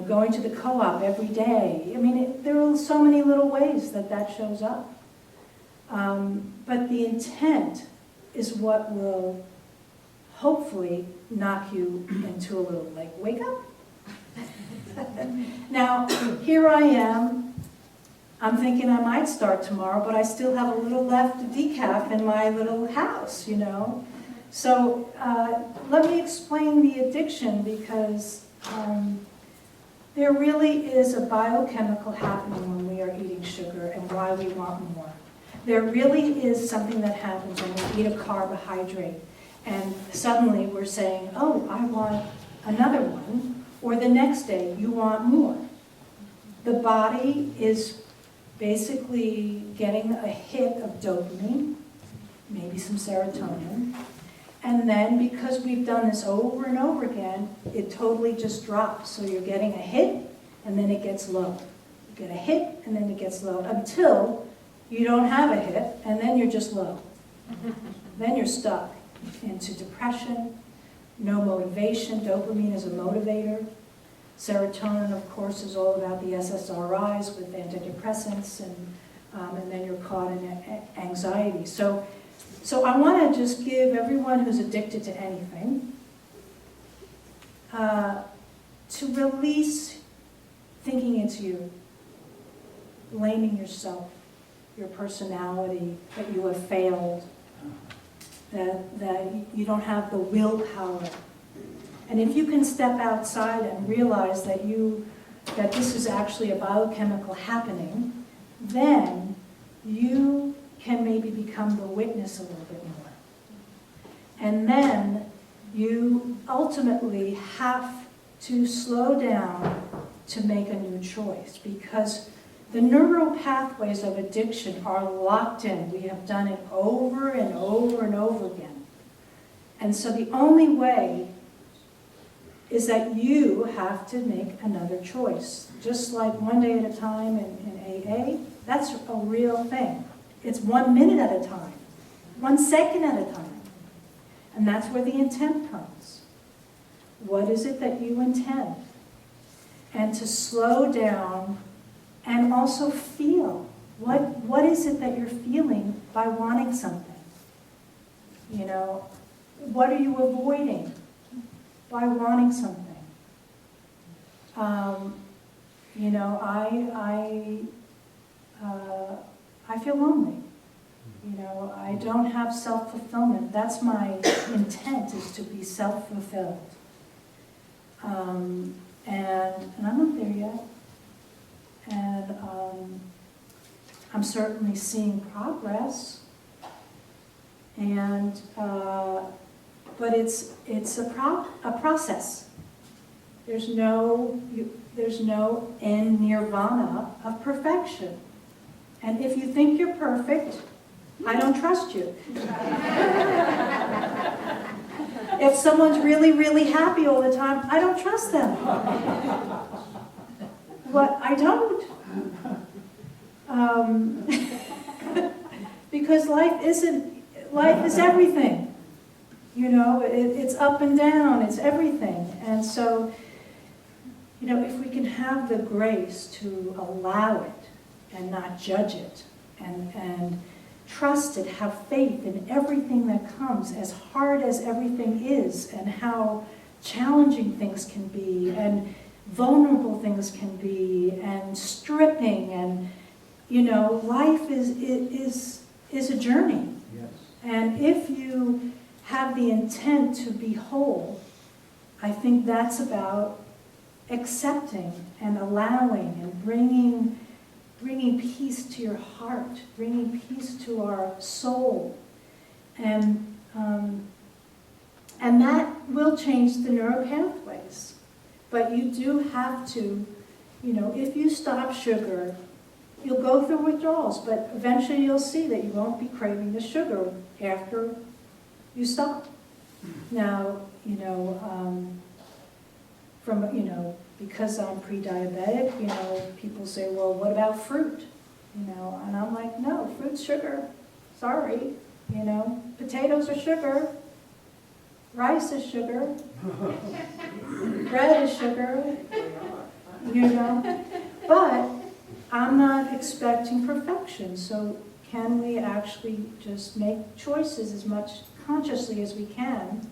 going to the co-op every day. I mean, there are so many little ways that that shows up. But the intent is what will hopefully knock you into a little, like, wake up. Now, here I am. I'm thinking I might start tomorrow, but I still have a little left decaf in my little house, So let me explain the addiction, because there really is a biochemical happening when we are eating sugar and why we want more. There really is something that happens when we eat a carbohydrate and suddenly we're saying, oh, I want another one, or the next day you want more. The body is basically getting a hit of dopamine, maybe some serotonin, and then because we've done this over and over again, it totally just drops. So you're getting a hit and then it gets low. You get a hit and then it gets low until you don't have a hit and then you're just low. Then you're stuck into depression, no motivation. Dopamine is a motivator. Serotonin, of course, is all about the SSRIs with antidepressants, and then you're caught in anxiety. So I want to just give everyone who's addicted to anything to release thinking it's you, blaming yourself, your personality, that you have failed, that you don't have the willpower. And if you can step outside and realize that this is actually a biochemical happening, then you can maybe become the witness a little bit more. And then you ultimately have to slow down to make a new choice, because the neural pathways of addiction are locked in. We have done it over and over and over again. And so the only way is that you have to make another choice. Just like one day at a time in AA, that's a real thing. It's 1 minute at a time, 1 second at a time. And that's where the intent comes. What is it that you intend? And to slow down and also feel. What is it that you're feeling by wanting something? What are you avoiding by wanting something? I feel lonely. I don't have self-fulfillment. That's my intent, is to be self-fulfilled. And I'm not there yet. And I'm certainly seeing progress. And but it's a process. There's no end nirvana of perfection. And if you think you're perfect, I don't trust you. If someone's really, really happy all the time, I don't trust them. I don't. Because life is everything. It's up and down, it's everything. And so, if we can have the grace to allow it and not judge it and trust it, have faith in everything that comes, as hard as everything is, and how challenging things can be, and vulnerable things can be, and stripping, and life is a journey. Yes. And if you have the intent to be whole, I think that's about accepting and allowing and bringing peace to your heart, bringing peace to our soul, and that will change the neural pathways. But you do have to, if you stop sugar, you'll go through withdrawals, but eventually you'll see that you won't be craving the sugar after you stop. Now, because I'm pre-diabetic, people say, well, what about fruit? And I'm like, no, fruit's sugar. Sorry, potatoes are sugar, rice is sugar, bread is sugar, you know. But I'm not expecting perfection, so can we actually just make choices as much consciously as we can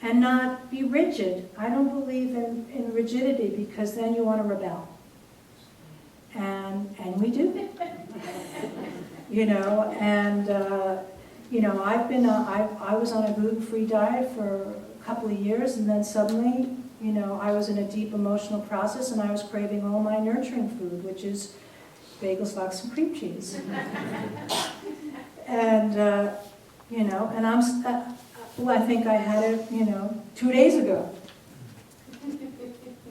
and not be rigid? I don't believe in rigidity, because then you want to rebel. And we do. You know, and you know, I was on a gluten-free diet for a couple of years, and then suddenly, you know, I was in a deep emotional process, and I was craving all my nurturing food, which is bagels, lox, and cream cheese. And you know, and well, I think I had it, you know, 2 days ago.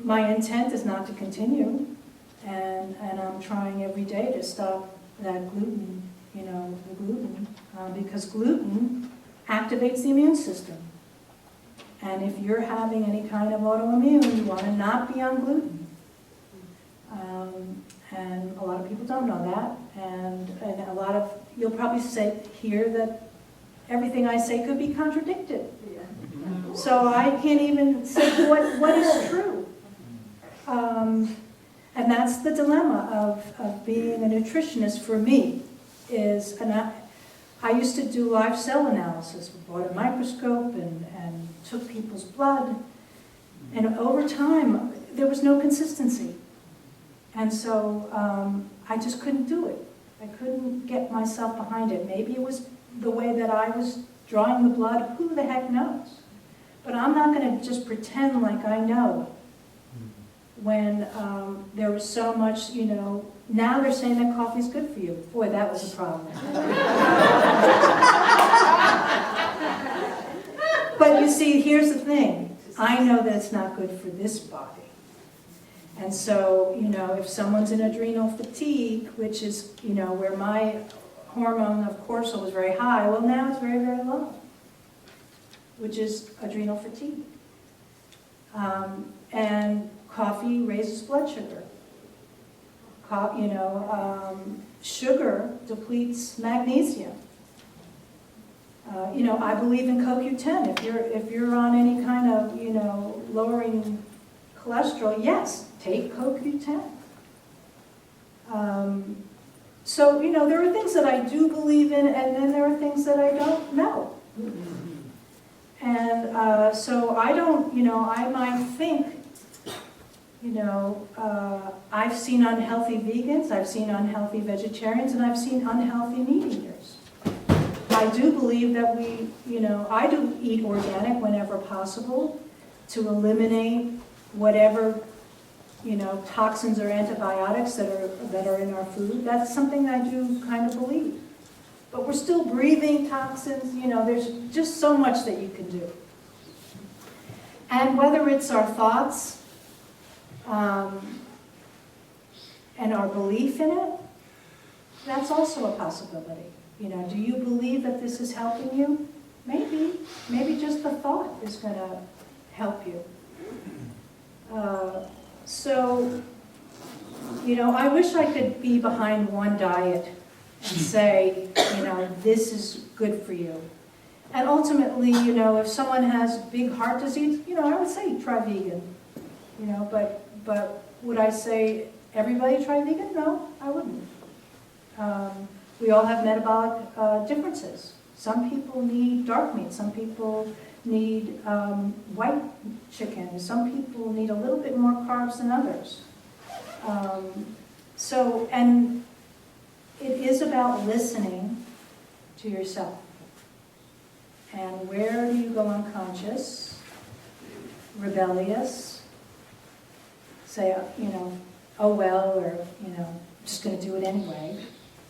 My intent is not to continue, and I'm trying every day to stop that gluten, you know, the gluten, because gluten activates the immune system. And if you're having any kind of autoimmune, you want to not be on gluten. And a lot of people don't know that. And a lot of, you'll probably hear that everything I say could be contradicted. So I can't even say what is true. And that's the dilemma of being a nutritionist for me, is, and I used to do live cell analysis. We bought a microscope and took people's blood. And over time, there was no consistency. And so I just couldn't do it. I couldn't get myself behind it. Maybe it was the way that I was drawing the blood, who the heck knows? But I'm not going to just pretend like I know when there was so much, you know, now they're saying that coffee's good for you. Boy, that was a problem. But you see, here's the thing. I know that it's not good for this body. And so, you know, if someone's in adrenal fatigue, which is, you know, where my hormone of cortisol was very high, well, now it's very, very low, which is adrenal fatigue. And coffee raises blood sugar. Sugar depletes magnesium. You know, I believe in CoQ10. If you're on any kind of, you know, lowering cholesterol, yes, take CoQ10. So, you know, there are things that I do believe in, and then there are things that I don't know. And so I don't, you know, I might think, you know, I've seen unhealthy vegans, I've seen unhealthy vegetarians, and I've seen unhealthy meat eaters. I do believe that we, you know, I do eat organic whenever possible to eliminate whatever, you know, toxins or antibiotics that are in our food. That's something I do kind of believe. But we're still breathing toxins, you know, there's just so much that you can do. And whether it's our thoughts, and our belief in it, that's also a possibility. You know, do you believe that this is helping you? Maybe. Maybe just the thought is going to help you. So, you know, I wish I could be behind one diet and say, you know, this is good for you. And ultimately, you know, if someone has big heart disease, you know, I would say try vegan. You know, but would I say everybody try vegan? No, I wouldn't. We all have metabolic differences. Some people need dark meat. Some people need white chicken. Some people need a little bit more carbs than others. So, and it is about listening to yourself. And where do you go unconscious, rebellious, say, you know, oh well, or, you know, I'm just going to do it anyway,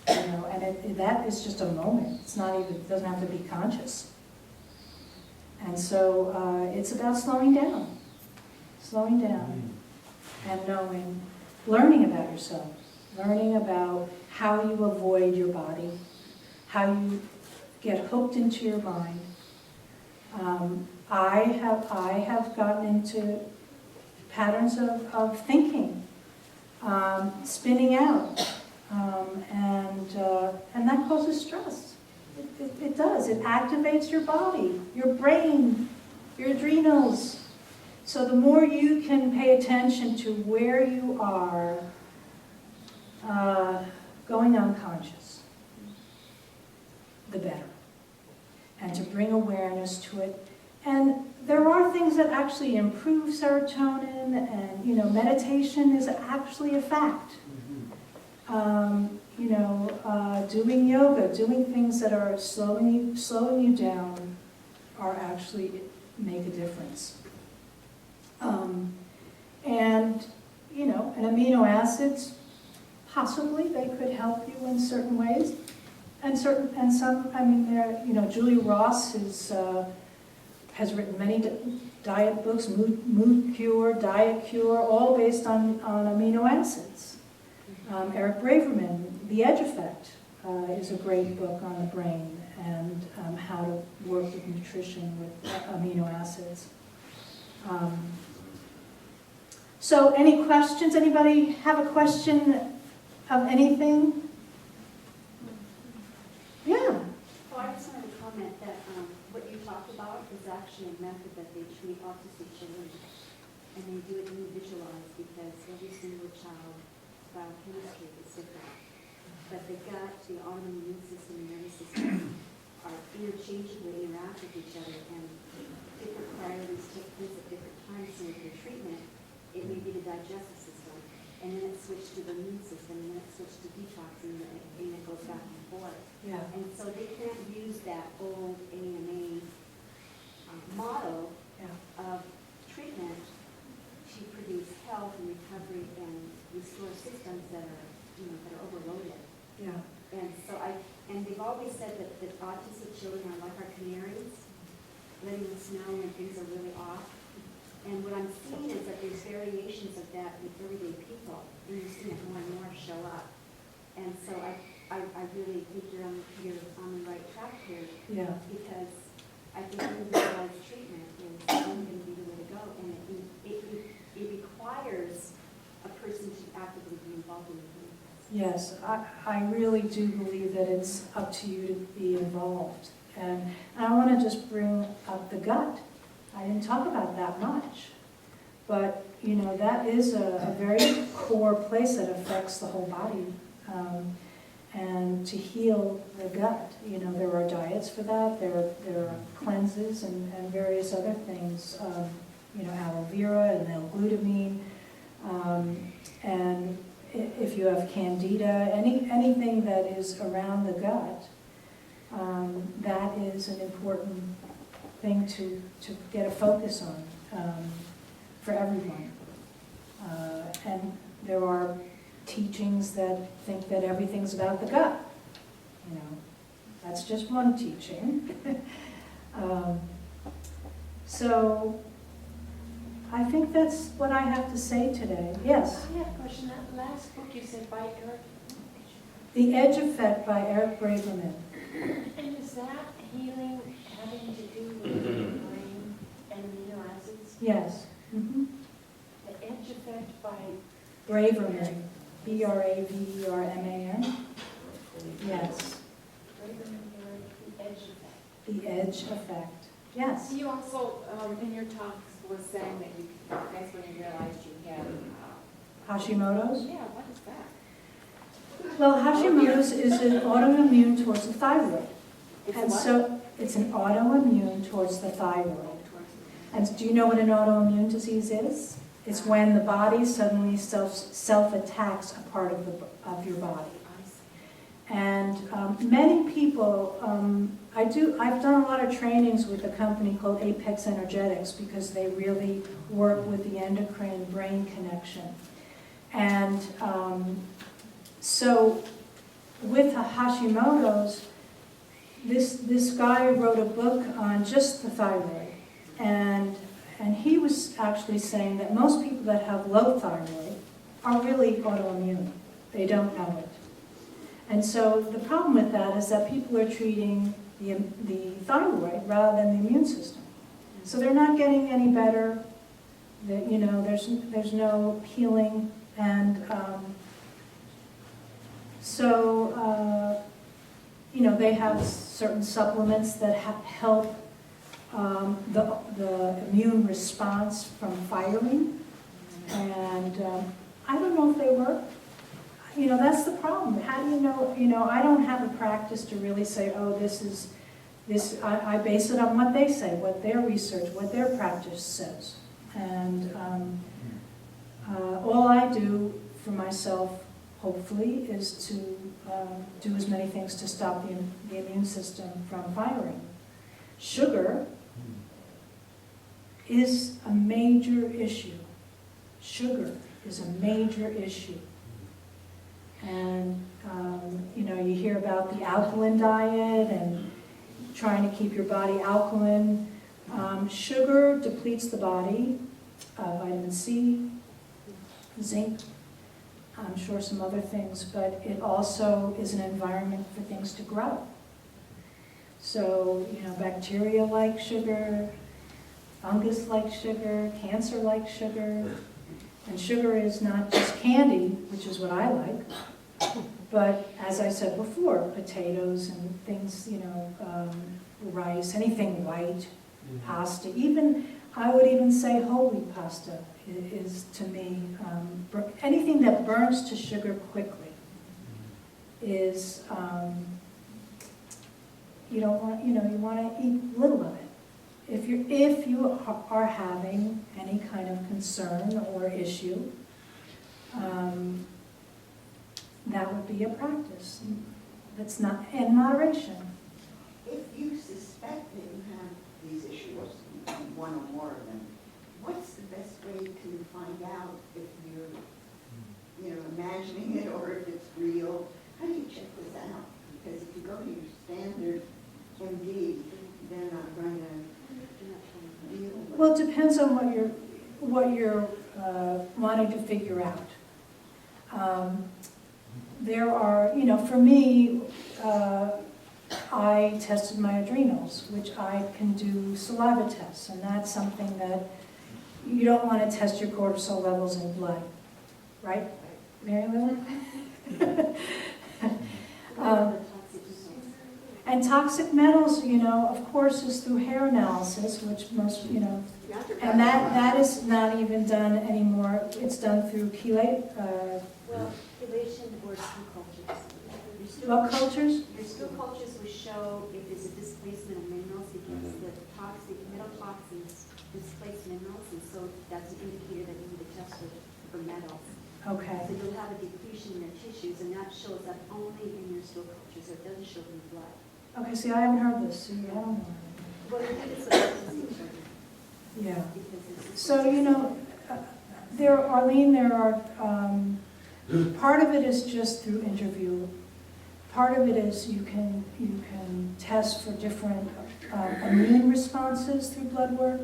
you know, and that is just a moment. It's not even, it doesn't have to be conscious. And so it's about slowing down and knowing, learning about yourself, learning about how you avoid your body, how you get hooked into your mind. I have gotten into patterns of thinking, spinning out, and that causes stress. It does. It activates your body, your brain, your adrenals. So the more you can pay attention to where you are going unconscious, the better. And to bring awareness to it. And there are things that actually improve serotonin, and meditation is actually a fact. Doing yoga, doing things that are slowing you down are actually make a difference. And amino acids, possibly they could help you in certain ways. Julie Ross has written many diet books, Mood Cure, Diet Cure, all based on amino acids. Eric Braverman, The Edge Effect, is a great book on the brain and how to work with nutrition with amino acids. So any questions? Anybody have a question of anything? Yeah. Oh, I just wanted to comment that what you talked about is actually a method that they treat autistic children, and they do it individualized because every single child biochemistry is different. But the gut, the autoimmune system, and nervous system are interchangeably interact with each other, and different priorities take place at different times. So with your treatment, it may be the digestive system, and then it switched to the immune system, and then it switched to detoxing, and it goes back and forth. Yeah. And so they can't use that old AMA model of treatment to produce health and recovery and restore systems that are, that are overloaded. Yeah. And so and they've always said that autistic children are like our canaries, letting us know when things are really off. And what I'm seeing is that there's variations of that with everyday people, and you're seeing it more and more show up. And so I really think you're on the right track here. Yeah. Because I think individualized treatment is going to be the way to go, and it requires a person to actively be involved in the clinic. Yes, I really do believe that it's up to you to be involved. And I want to just bring up the gut. I didn't talk about that much. But, that is a very core place that affects the whole body. And to heal the gut, there are diets for that. There are cleanses and various other things. Aloe vera and L-glutamine. And if you have candida, anything that is around the gut, that is an important thing to get a focus on for everyone. And there are teachings that think that everything's about the gut. That's just one teaching. So I think that's what I have to say today. Yes? I have a question. That last book you said by Eric. The Edge Effect by Eric Braverman. And is that healing having to do with the brain and amino acids? Yes. Mm-hmm. The Edge Effect by Braverman. Braverman. Yes. Braverman, The Edge Effect. The Edge Effect. Yes. You also, in your talks, was saying that that's when you realized you had, Hashimoto's? yeah, what is that? Well, Hashimoto's is an autoimmune towards the thyroid. It's And what? so it's an autoimmune towards the thyroid. And do you know what an autoimmune disease is? It's when the body suddenly self-attacks a part of your body. And many people, I've done a lot of trainings with a company called Apex Energetics because they really work with the endocrine brain connection. And so with Hashimoto's, this guy wrote a book on just the thyroid. And he was actually saying that most people that have low thyroid are really autoimmune. They don't know it. And so the problem with that is that people are treating the thyroid rather than the immune system. So they're not getting any better. There's no healing. And they have certain supplements that help the immune response from firing. And I don't know if they work. You know, that's the problem. How do you know? You know, I don't have a practice to really say, oh, this. I base it on what they say, what their research, what their practice says. And all I do for myself, hopefully, is to do as many things to stop the immune system from firing. Sugar is a major issue. Sugar is a major issue. And, you know, you hear about the alkaline diet and trying to keep your body alkaline. Sugar depletes the body of vitamin C, zinc, I'm sure some other things, but it also is an environment for things to grow. So, you know, bacteria like sugar, fungus like sugar, cancer like sugar. And sugar is not just candy, which is what I like, but as I said before, potatoes and things, you know, rice, anything white, pasta, even, I would even say whole wheat pasta is to me, anything that burns to sugar quickly is, you don't want, you know, you want to eat little of it. If you are having any kind of concern or issue, that would be a practice. That's not in moderation. If you suspect that you have these issues, one or more of them, what's the best way to find out if you're, you know, imagining it or if it's real? How do you check this out? Because if you go to your standard MD, they're not going to deal with it. Well, it depends on what you're wanting to figure out. There are, you know, for me, I tested my adrenals, which I can do saliva tests, and that's something that you don't want to test your cortisol levels in blood, right, Mary Lou? And toxic metals, you know, of course, is through hair analysis, which most, you know, and that is not even done anymore. It's done through chelate. Well, chelation or stool cultures. What cultures? Your stool cultures will show if there's a displacement of minerals because the toxic metal toxins displace minerals, and so that's an indicator that you need to test for metals. Okay. So you'll have a depletion in your tissues, and that shows up only in your stool cultures, so it doesn't show in your blood. Okay, see, I haven't heard this, so I don't know. Well, I think it's a Yeah. because it's So, you know, Arlene, there are, part of it is just through interview. Part of it is you can test for different immune responses through blood work.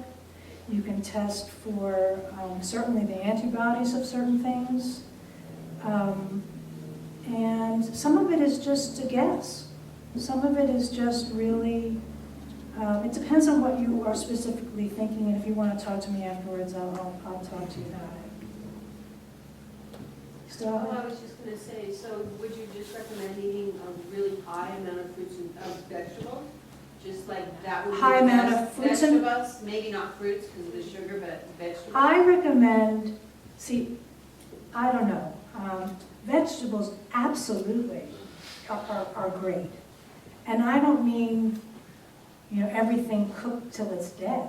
You can test for certainly the antibodies of certain things. And some of it is just a guess. Some of it is just really, it depends on what you are specifically thinking, and if you want to talk to me afterwards, I'll talk to you about it. Well, I was just going to say, so would you just recommend eating a really high amount of fruits and vegetables? Just like that would be High the amount best of fruits and- vegetables? Maybe not fruits because of the sugar, but vegetables? I recommend, see, I don't know, vegetables absolutely are great. And I don't mean, you know, everything cooked till it's dead.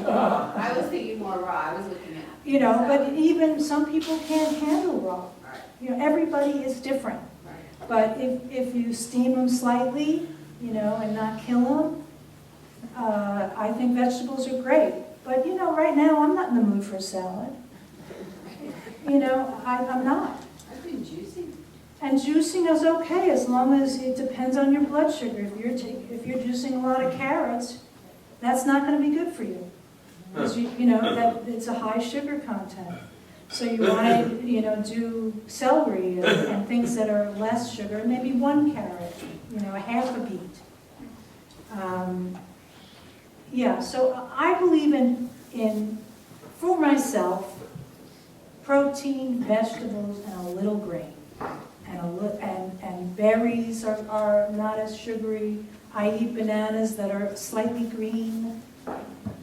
I was thinking more raw. I was looking at. You know, but even some people can't handle raw. Right, You know, everybody is different. right. But if you steam them slightly, you know, and not kill them, I think vegetables are great. But, you know, right now, I'm not in the mood for a salad. You know, I'm not. I've been juicing. And juicing is okay as long as it depends on your blood sugar. If you're juicing a lot of carrots, that's not going to be good for you. Because you know that it's a high sugar content. So you want to, you know, do celery and things that are less sugar. Maybe one carrot, you know, a half a beet. Yeah. So I believe in for myself, protein, vegetables, and a little grain. and berries are not as sugary. I eat bananas that are slightly green.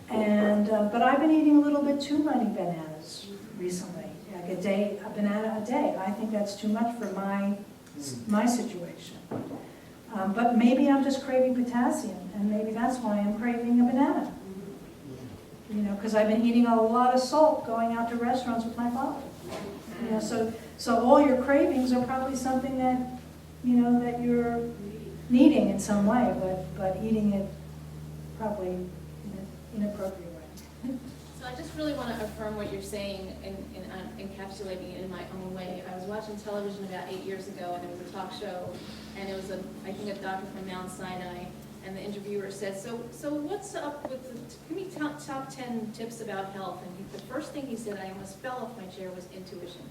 But I've been eating a little bit too many bananas recently, like a banana a day. I think that's too much for my situation. But maybe I'm just craving potassium, and maybe that's why I'm craving a banana. You know, because I've been eating a lot of salt going out to restaurants with my father. You know, so all your cravings are probably something that, you know, that you're needing in some way, but eating it probably in an inappropriate way. So I just really want to affirm what you're saying and encapsulating it in my own way. I was watching television about 8 years ago, and it was a talk show, and it was I think a doctor from Mount Sinai, and the interviewer said, so what's up with give me top 10 tips about health? And the first thing he said, I almost fell off my chair, was intuition.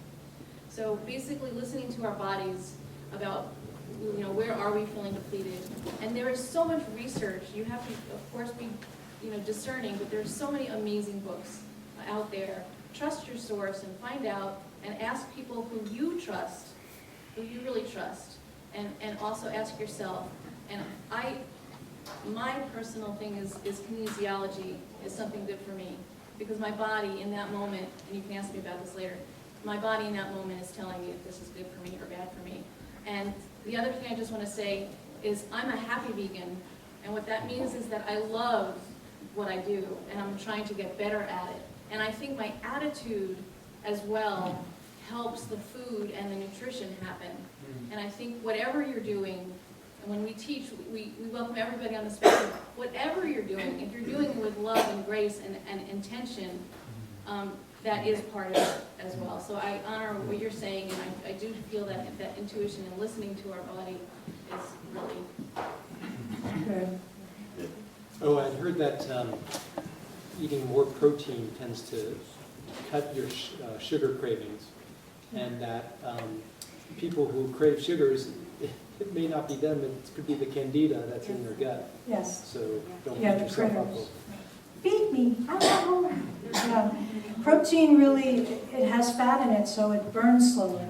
So basically listening to our bodies about, you know, where are we feeling depleted? And there is so much research. You have to, of course, be, you know, discerning, but there's so many amazing books out there. Trust your source and find out, and ask people who you trust, who you really trust, and also ask yourself. And my personal thing is kinesiology is something good for me, because my body in that moment, and you can ask me about this later, my body in that moment is telling me if this is good for me or bad for me. And the other thing I just want to say is I'm a happy vegan, and what that means is that I love what I do, and I'm trying to get better at it. And I think my attitude as well helps the food and the nutrition happen. And I think whatever you're doing, and when we teach, we welcome everybody on the spectrum. Whatever you're doing, if you're doing it with love and grace and intention, that is part of it as well. So I honor what you're saying, and I do feel that intuition and listening to our body is really Good. Oh, I'd heard that eating more protein tends to cut your sugar cravings, and that people who crave sugars, it may not be them, it could be the candida that's in their gut. Yes. So don't Yeah, beat the yourself up. critters. Feed me. Oh. Yeah. Protein really, it has fat in it, so it burns slower.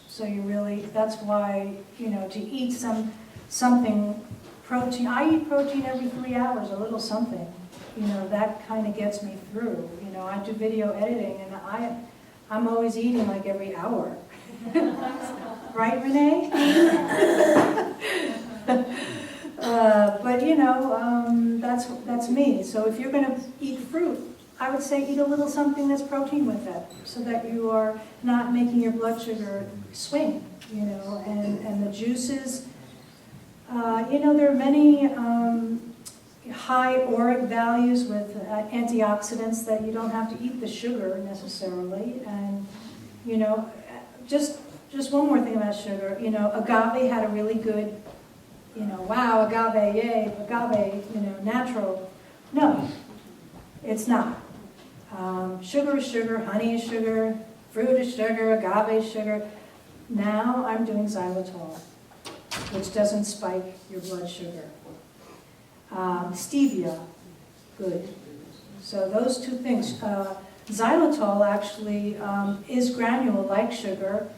So you really, that's why, you know, to eat something protein. I eat protein every 3 hours, a little something. You know, that kind of gets me through. You know, I do video editing, and I'm always eating like every hour. Right, Renee? But you know, that's me. So if you're going to eat fruit, I would say eat a little something that's protein with it, so that you are not making your blood sugar swing. You know, and the juices. You know, there are many high ORAC values with antioxidants that you don't have to eat the sugar necessarily. And you know, just one more thing about sugar. You know, agave had a really good, you know, wow, agave, yay, agave, you know, natural. No, it's not. Sugar is sugar, honey is sugar, fruit is sugar, agave is sugar. Now I'm doing xylitol, which doesn't spike your blood sugar. Stevia, good. So those two things. Xylitol actually is granule like sugar,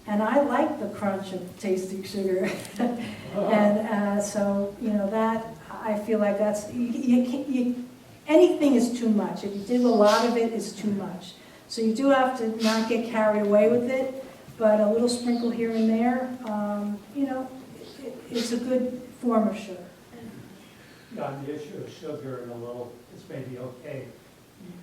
and I like the crunch of tasting sugar. And so, you know, that, I feel like that's, anything is too much. If you do a lot of it, it's too much. So you do have to not get carried away with it, but a little sprinkle here and there, you know, it's a good form of sugar. On the issue of sugar and a little, this may be okay.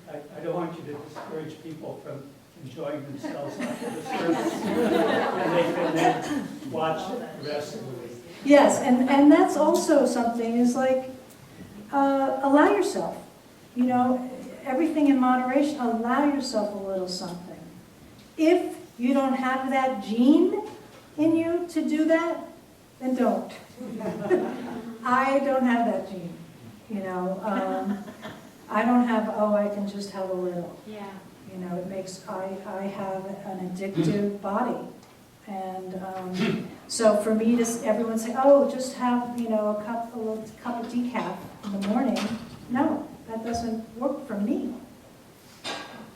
I don't want you to discourage people from enjoying themselves after the service, and they can then watch the rest of the week. Yes, and that's also something, is like, allow yourself, you know, everything in moderation, allow yourself a little something. If you don't have that gene in you to do that, then don't. I don't have that gene, you know. I don't have, I can just have a little. Yeah. You know, it makes, I have an addictive body. And so for me to, everyone say, just have, you know, a little cup of decaf in the morning. No, that doesn't work for me.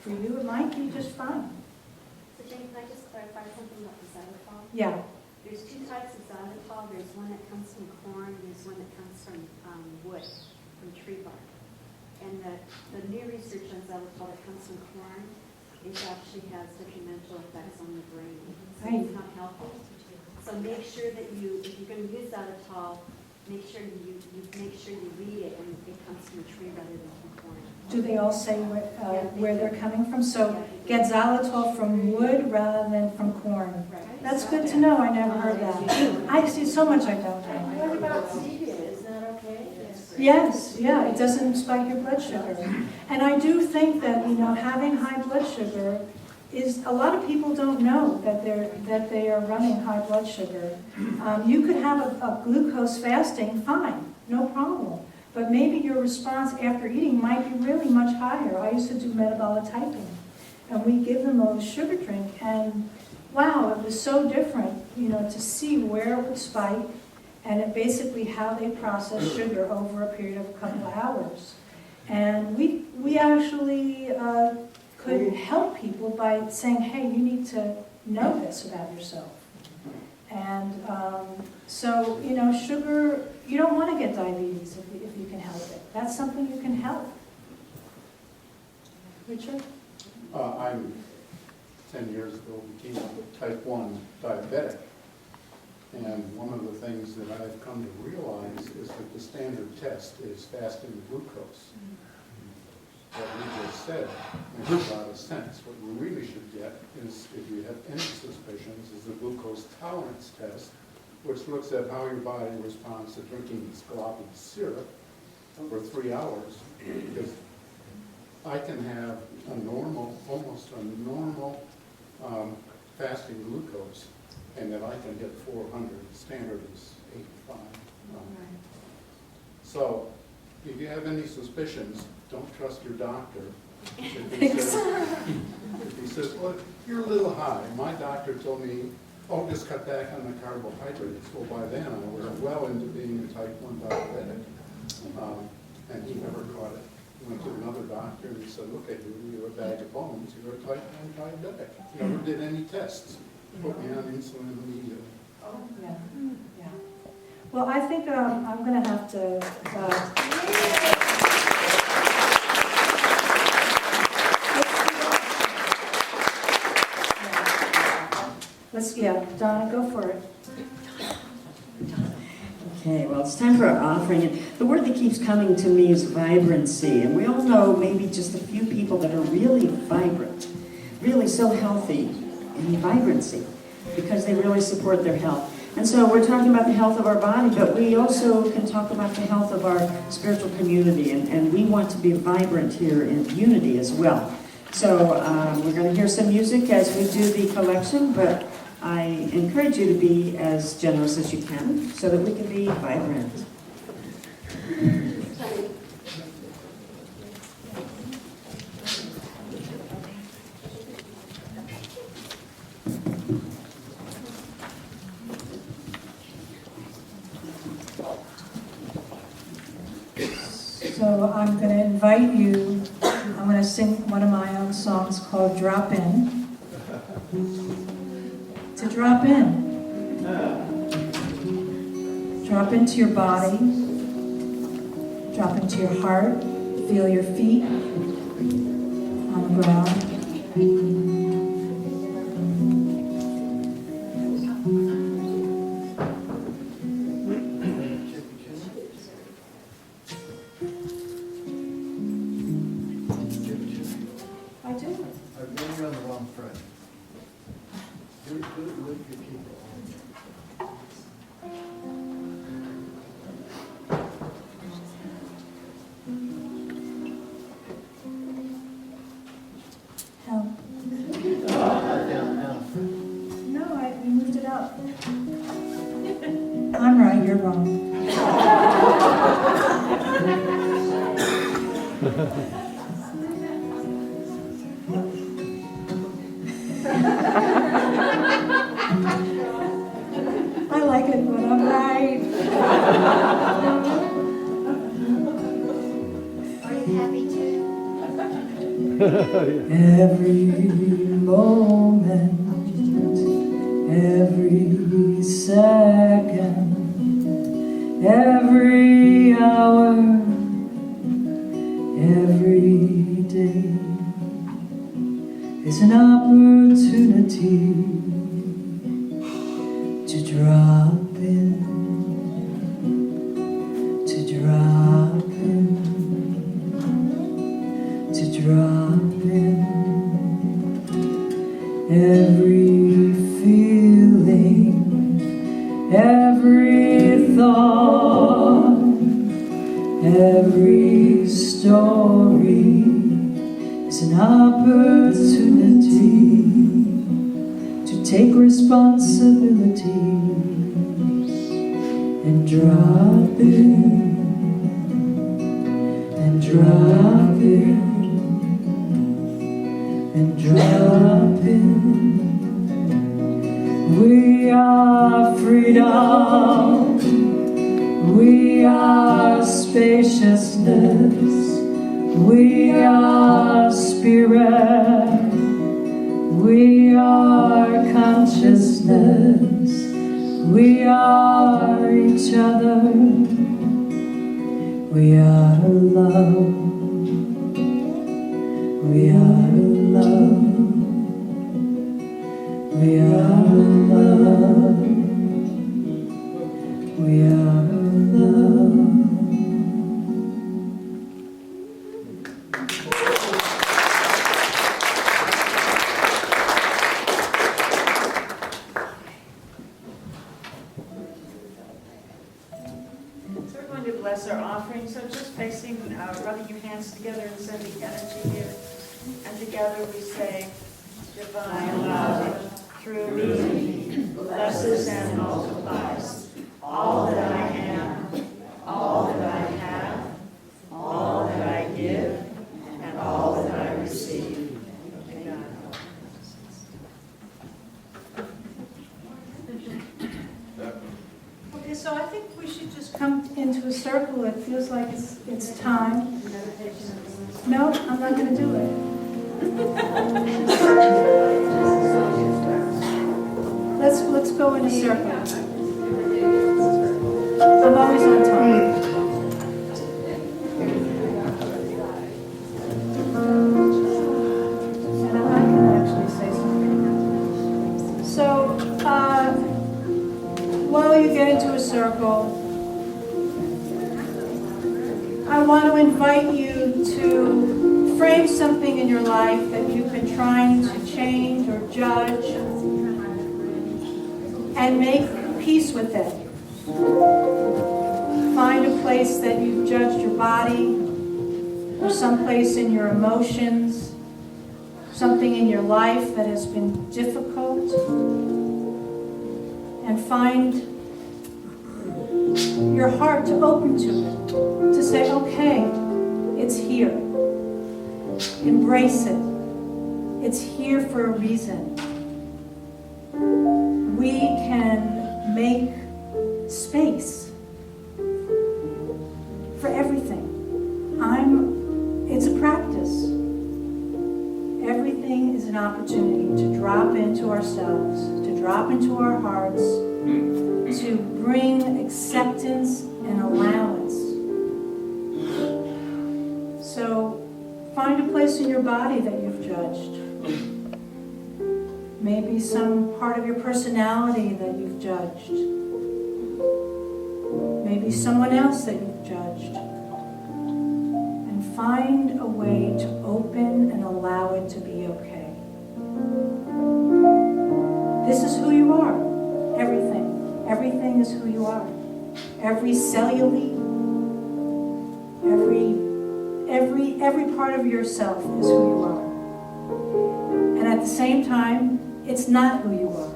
For you, it might be just fine. So Jane, can I just clarify something about the xylitol? Yeah. There's two types of xylitol. There's one that comes from corn, there's one that comes from wood, from tree bark. And the new research on xylitol that comes from corn, it actually has detrimental effects on the brain. So it's not healthy. So make sure that if you're going to use xylitol, make sure you read it and it comes from a tree rather than from corn. Do they all say where they're coming from? So get xylitol from wood rather than from corn. Right. That's good to know. I never heard that. I see so much I don't know. What about stevia? Is that okay? Yes, yeah, it doesn't spike your blood sugar. And I do think that, having high blood sugar is, a lot of people don't know that they are running high blood sugar. You could have a glucose fasting, fine, no problem. But maybe your response after eating might be really much higher. I used to do metabolic typing, and we give them a sugar drink, and wow, it was so different, to see where it would spike, and it basically how they process sugar over a period of a couple of hours. And we actually could help people by saying, hey, you need to know this about yourself. And so, sugar, you don't want to get diabetes if you can help it. That's something you can help. Richard? I'm 10 years ago became a type 1 diabetic. And one of the things that I've come to realize is that the standard test is fasting glucose. What you just said makes a lot of sense. What you really should get is, if you have any suspicions, is the glucose tolerance test, which looks at how your body responds to drinking this gloppy syrup for 3 hours. Because I can have almost a normal fasting glucose, and then I can hit 400. The standard is 85. So if you have any suspicions, don't trust your doctor. If he says, well, you're a little high. My doctor told me, oh, just cut back on the carbohydrates. Well, by then I was well into being a type 1 diabetic. And he never caught it. He went to another doctor and he said, look at you, you're a bag of bones, you're a type 1 diabetic. Never did any tests. Put me on insulin immediately. Oh, yeah, yeah. Well, I think I'm going to have to... Donna, go for it. Okay, well, it's time for our offering. And the word that keeps coming to me is vibrancy. And we all know maybe just a few people that are really vibrant, really so healthy in vibrancy, because they really support their health. And so we're talking about the health of our body, but we also can talk about the health of our spiritual community. And we want to be vibrant here in unity as well. So we're going to hear some music as we do the collection, but I encourage you to be as generous as you can so that we can be vibrant. So I'm going to invite you, I'm going to sing one of my own songs called Drop In. To drop in. Drop into your body. Drop into your heart. Feel your feet on the ground. I do. I've been on the wrong thread. Do it with your people. Help. No, we moved it up. I'm right, you're wrong. I like it when I'm right. Are you happy too? Every moment, every every second, every hour, every day is an opportunity to drop in, to drop in, to drop in. Every feeling, every thought, every story is an opportunity to take responsibility and drop in, and drop in, and drop in. We are freedom, we are spaciousness, we are spirit, we are consciousness, we are each other, we are love, we are love. We are love, we are love. So we're going to bless our offering, so just facing, rubbing your hands together and sending energy here. And together we say, divine love, through me, blesses and multiplies all that I am, all that I have, all that I give, and all that I receive. Amen. Okay, so I think we should just come into a circle. It feels like it's time. No, I'm not going to do it. Let's go in a circle. I'm always on time. And I can actually say something. So, while you get into a circle, I want to invite you to frame something in your life that you've been trying to change or judge, and make peace with it. Find a place that you've judged your body, or someplace in your emotions, something in your life that has been difficult, and find your heart to open to it, to say, okay, it's here. Embrace it. It's here for a reason. We can make space for everything. It's a practice. Everything is an opportunity to drop into ourselves, to drop into our hearts, to bring acceptance and allowance. So find a place in your body that you've judged. Maybe some part of your personality that you've judged. Maybe someone else that you've judged. And find a way to open and allow it to be okay. This is who you are. Everything. Everything is who you are. Every cellulite, every part of yourself is who you are. And at the same time, it's not who you are.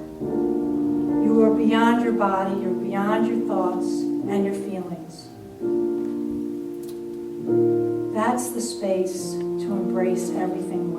You are beyond your body, you're beyond your thoughts and your feelings. That's the space to embrace everything